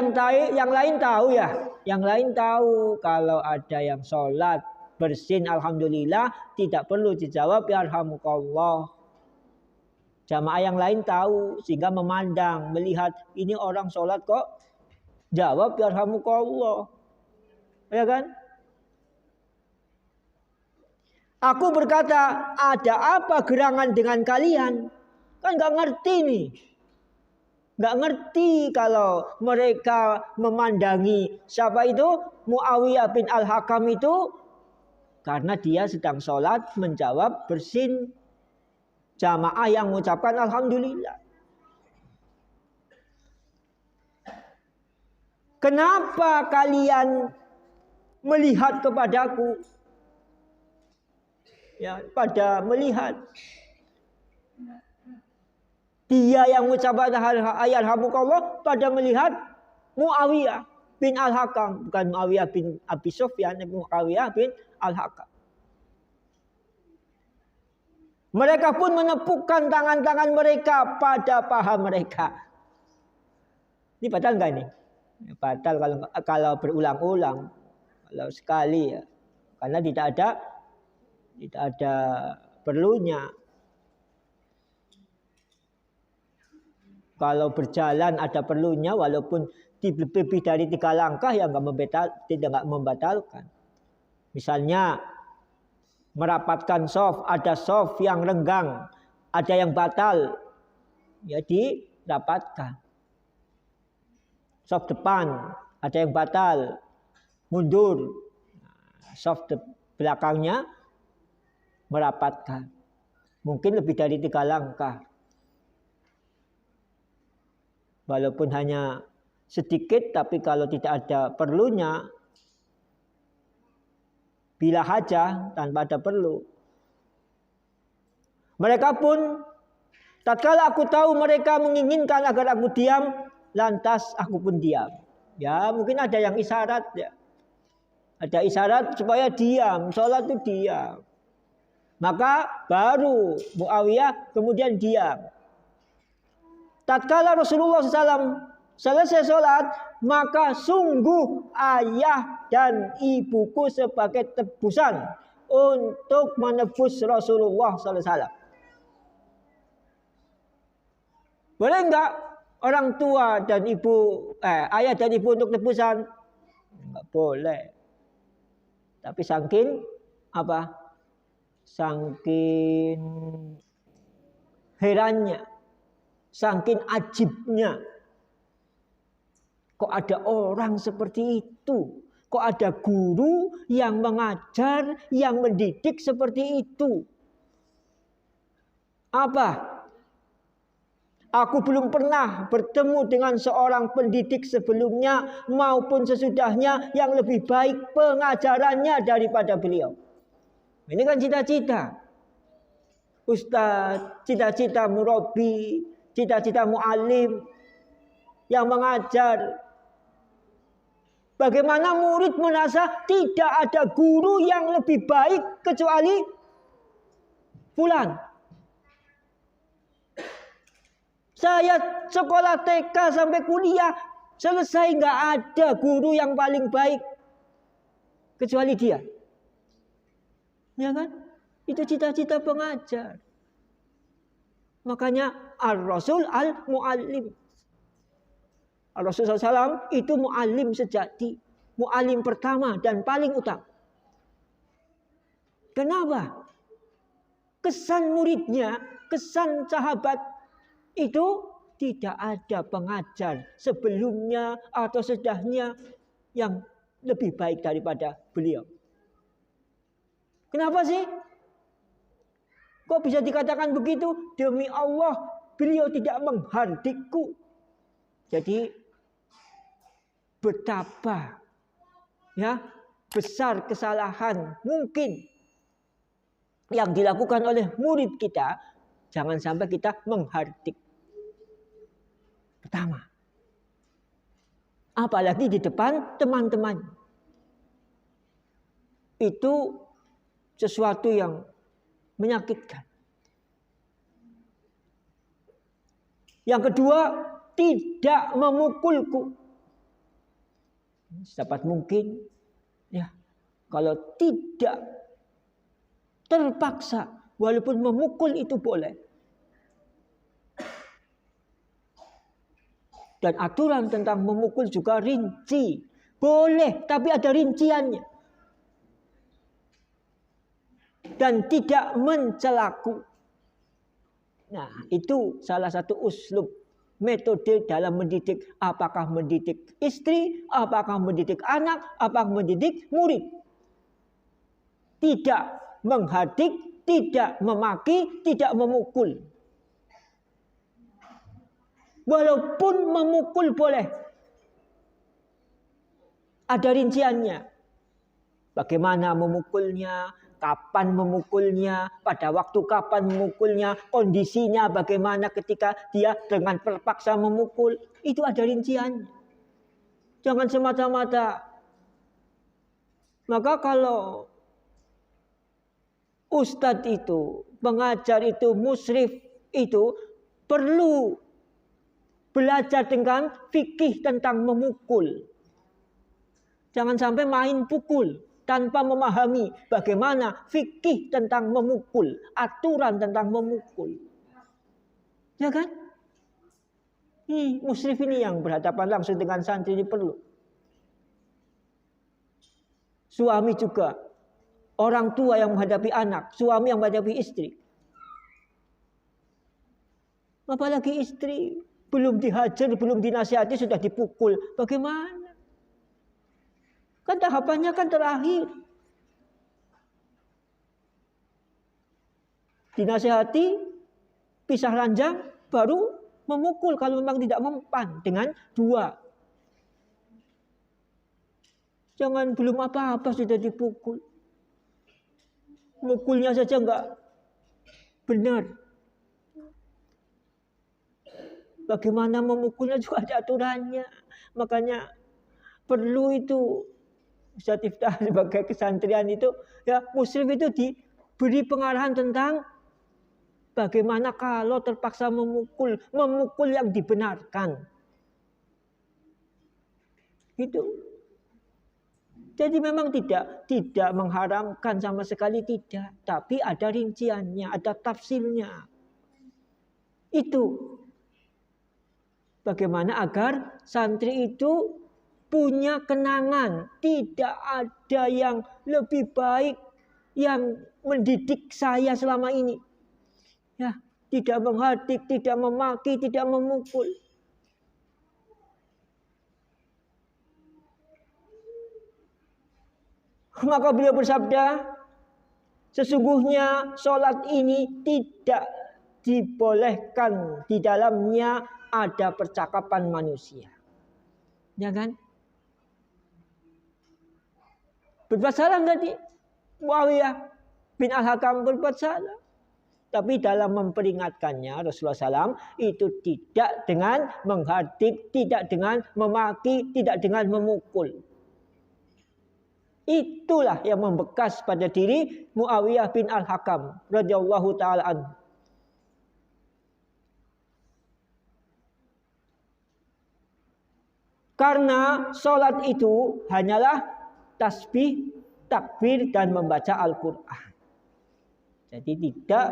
yang lain tahu ya. Yang lain tahu kalau ada yang sholat bersin alhamdulillah, tidak perlu dijawab yarhamukallah. Jamaah yang lain tahu sehingga memandang, melihat ini orang sholat kok jawab yarhamukallah. Ya kan? Aku berkata, ada apa gerangan dengan kalian? Kan gak ngerti nih. Gak ngerti kalau mereka memandangi siapa itu? Muawiyah bin Al-Hakam itu. Karena dia sedang sholat menjawab bersin. Jamaah yang mengucapkan alhamdulillah. Kenapa kalian melihat kepadaku? Ya, pada melihat dia yang mengucapkan yarhamukallah, pada melihat Muawiyah bin Al-Hakam, bukan Muawiyah bin Abi Sufyan, Muawiyah bin Al-Hakam. Mereka pun menepukkan tangan-tangan mereka pada paha mereka. Ini batal enggak ini? Batal kalau berulang-ulang, kalau sekali ya, karena tidak ada perlunya. Kalau berjalan ada perlunya, walaupun lebih dari 3 langkah ya tidak membatalkan. Misalnya merapatkan sof, ada sof yang renggang, ada yang batal, ya dirapatkan. Sof depan ada yang batal, mundur. Sof belakangnya merapatkan. Mungkin lebih dari 3 langkah. Walaupun hanya sedikit, tapi kalau tidak ada perlunya, bila haja tanpa ada perlu. Mereka pun, tatkala aku tahu mereka menginginkan agar aku diam, lantas aku pun diam. Ya mungkin ada yang isyarat ya. Ada isyarat supaya diam, sholat itu diam. Maka baru Muawiyah kemudian diam. Tatkala Rasulullah SAW selesai sholat, maka sungguh ayah dan ibuku sebagai tebusan untuk menebus Rasulullah SAW. Boleh enggak orang tua dan ibu, ayah dan ibu untuk tebusan? Enggak boleh. Tapi saking apa? Saking herannya, saking ajibnya. Kok ada orang seperti itu? Kok ada guru yang mengajar, yang mendidik seperti itu? Apa? Aku belum pernah bertemu dengan seorang pendidik sebelumnya maupun sesudahnya yang lebih baik pengajarannya daripada beliau. Ini kan cita-cita ustaz, cita-cita murabi, cita-cita muallim yang mengajar. Bagaimana murid merasa tidak ada guru yang lebih baik kecuali fulan. Saya sekolah TK sampai kuliah selesai, nggak ada guru yang paling baik kecuali dia. Ya kan? Itu cita-cita pengajar. Makanya Ar-Rasul Al-Muallim. Rasulullah SAW itu muallim sejati. mu'alim pertama dan paling utama. Kenapa? Kesan muridnya, kesan sahabat itu tidak ada pengajar sebelumnya atau sesudahnya yang lebih baik daripada beliau. Kenapa sih? Kok bisa dikatakan begitu? Demi Allah, beliau tidak menghardikku. Jadi betapa besar kesalahan mungkin yang dilakukan oleh murid kita, jangan sampai kita menghardik. Pertama, apalagi di depan teman-teman. Itu sesuatu yang menyakitkan. Yang kedua, tidak memukulku. Sedapat mungkin, kalau tidak terpaksa, walaupun memukul itu boleh. Dan aturan tentang memukul juga rinci. Boleh, tapi ada rinciannya. Dan tidak mencelaku. Nah, itu salah satu uslub, metode dalam mendidik. Apakah mendidik istri, apakah mendidik anak, apakah mendidik murid. Tidak menghardik, tidak memaki, tidak memukul. Walaupun memukul boleh. Ada rinciannya. Bagaimana memukulnya, kapan memukulnya, pada waktu kapan memukulnya, kondisinya bagaimana ketika dia dengan terpaksa memukul. Itu ada rinciannya. Jangan semata-mata. Maka kalau ustadz itu, pengajar itu, musyrif itu perlu belajar dengan fikih tentang memukul. Jangan sampai main pukul tanpa memahami bagaimana fikih tentang memukul, aturan tentang memukul. Ya kan? Musyrif ini yang berhadapan langsung dengan santri ini perlu. Suami juga, orang tua yang menghadapi anak, suami yang menghadapi istri. Apalagi istri, belum dihajar, belum dinasihati sudah dipukul. Bagaimana? Kan tahapannya kan terakhir. Dinasihati, pisah ranjang, baru memukul kalau memang tidak mempan dengan dua. Jangan belum apa-apa sudah dipukul. Mukulnya saja enggak benar. Bagaimana memukulnya juga ada aturannya. Makanya perlu itu Ustaz Iftah sebagai kesantrian itu, musyrif itu diberi pengarahan tentang bagaimana kalau terpaksa memukul yang dibenarkan. Gitu. Jadi memang tidak mengharamkan sama sekali, tidak, tapi ada rinciannya, ada tafsirnya. Itu bagaimana agar santri itu punya kenangan. Tidak ada yang lebih baik yang mendidik saya selama ini. Tidak menghardik, tidak memaki, tidak memukul. Maka beliau bersabda, sesungguhnya sholat ini tidak dibolehkan di dalamnya ada percakapan manusia. Ya kan? Berbuat salah enggak di Muawiyah bin Al-Hakam berbuat salah. Tapi dalam memperingatkannya Rasulullah SAW itu tidak dengan menghardik, tidak dengan memaki, tidak dengan memukul. Itulah yang membekas pada diri Muawiyah bin Al-Hakam radhiyallahu taala anhu. Karena sholat itu hanyalah tasbih, takbir, dan membaca Al-Quran. Jadi tidak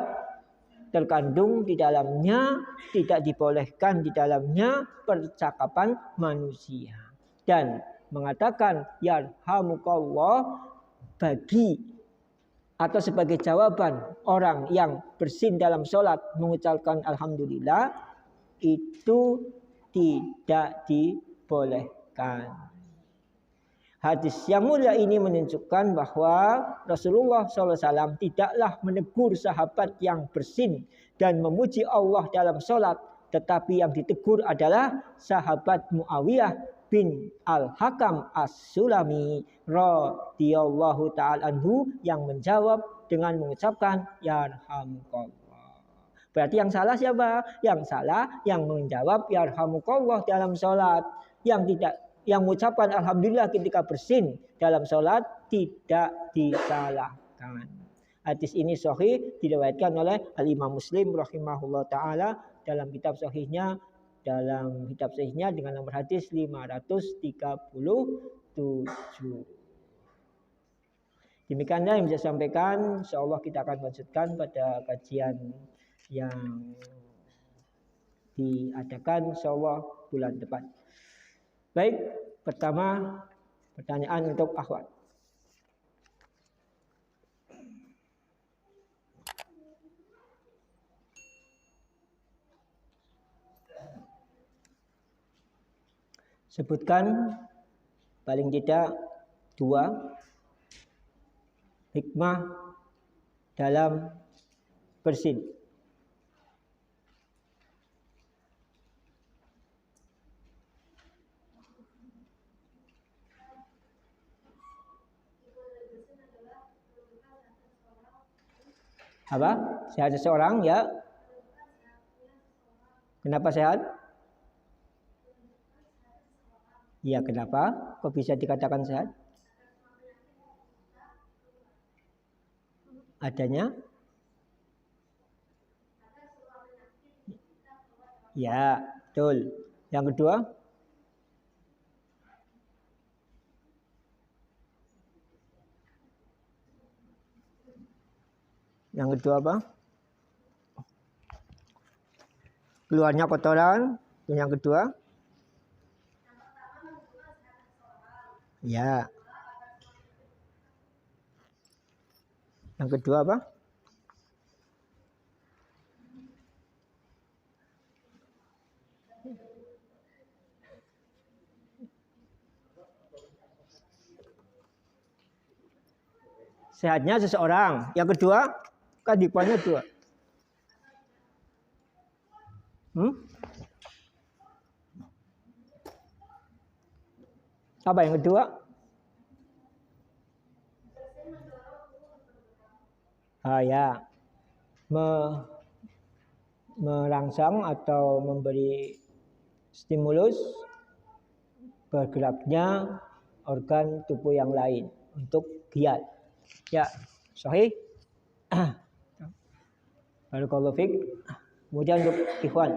terkandung di dalamnya, tidak dibolehkan di dalamnya percakapan manusia. Dan mengatakan yarhamukallah bagi atau sebagai jawaban orang yang bersin dalam sholat mengucapkan alhamdulillah, itu tidak dibolehkan. Hadis yang mulia ini menunjukkan bahwa Rasulullah SAW tidaklah menegur sahabat yang bersin dan memuji Allah dalam sholat, tetapi yang ditegur adalah sahabat Muawiyah bin Al-Hakam As-Sulami radhiyallahu ta'ala anhu yang menjawab dengan mengucapkan yarhamukallah. Berarti yang salah siapa? Yang salah yang menjawab yarhamukallah dalam sholat. Yang mengucapkan alhamdulillah ketika bersin dalam sholat tidak disalahkan. Hadis ini sahih diriwayatkan oleh Al-Imam Muslim rahimahullah ta'ala dalam kitab sahihnya dengan nomor hadis 537. Demikianlah yang bisa sampaikan. Insyaallah kita akan lanjutkan pada kajian yang diadakan insyaallah bulan depan. Baik, pertama pertanyaan untuk akhwat. Sebutkan paling tidak 2 hikmah dalam bersin. Apa? Sehat seseorang ya. Kenapa sehat? Ya, kenapa? Kok bisa dikatakan sehat? Adanya? Ya, betul. Yang kedua? Yang kedua apa? Keluarnya kotoran. Yang kedua? Ya. Yang kedua apa? Sehatnya seseorang. Yang kedua, kan hikmahnya 2. Apa yang kedua? Ya, merangsang atau memberi stimulus bergeraknya organ tubuh yang lain untuk giat. Ya, sahih. Barakallahu fiik. Kemudian untuk ikhwan.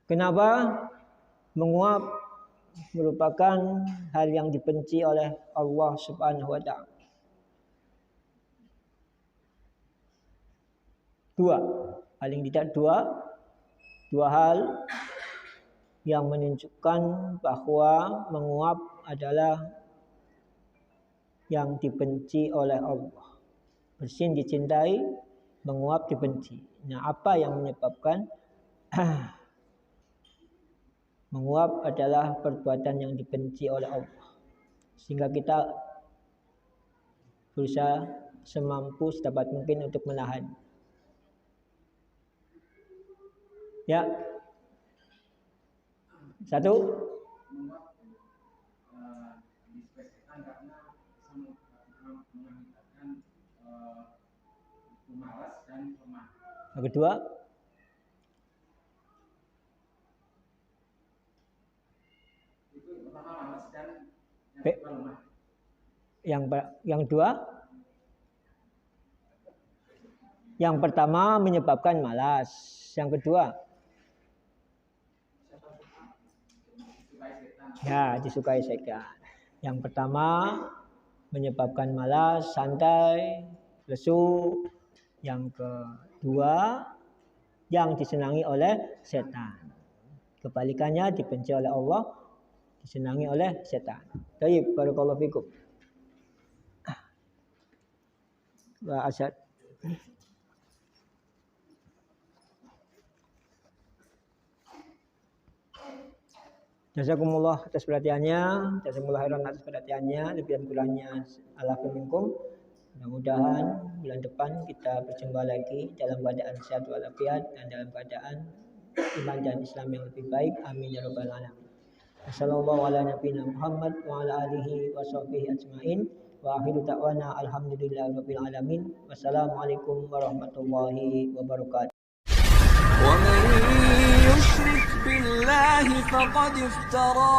Kenapa menguap merupakan hal yang dibenci oleh Allah Subhanahu wa taala? 2, paling tidak 2 hal yang menunjukkan bahwa menguap adalah yang dibenci oleh Allah. Bersin dicintai, menguap dibenci. Nah, apa yang menyebabkan menguap adalah perbuatan yang dibenci oleh Allah, sehingga kita berusaha semampu sedapat mungkin untuk menahan. Ya, 1. Yang kedua, yang dua, yang pertama menyebabkan malas, yang kedua ya disukai setan. Yang pertama menyebabkan malas, santai, lesu. Yang kedua, yang disenangi oleh setan. Kebalikannya dibenci oleh Allah, disenangi oleh setan. Baik, barakallahu fikum. Wa Asad. Jazakumullah atas perhatiannya, jazakumullah khairan atas perhatiannya, lebih dan kurangnya alafu minkum. Mudah-mudahan bulan depan kita berjumpa lagi dalam keadaan sehat walafiat dan dalam keadaan iman dan Islam yang lebih baik. Amin ya rabbal alamin. Wassallallahu ala nabiyina Muhammad wa ala alihi wa sahbihi ajmain. Wa akhiru da'wana alhamdulillahi rabbil alamin. Wassalamualaikum warahmatullahi wabarakatuh. ومن يشرك بالله فقد افترى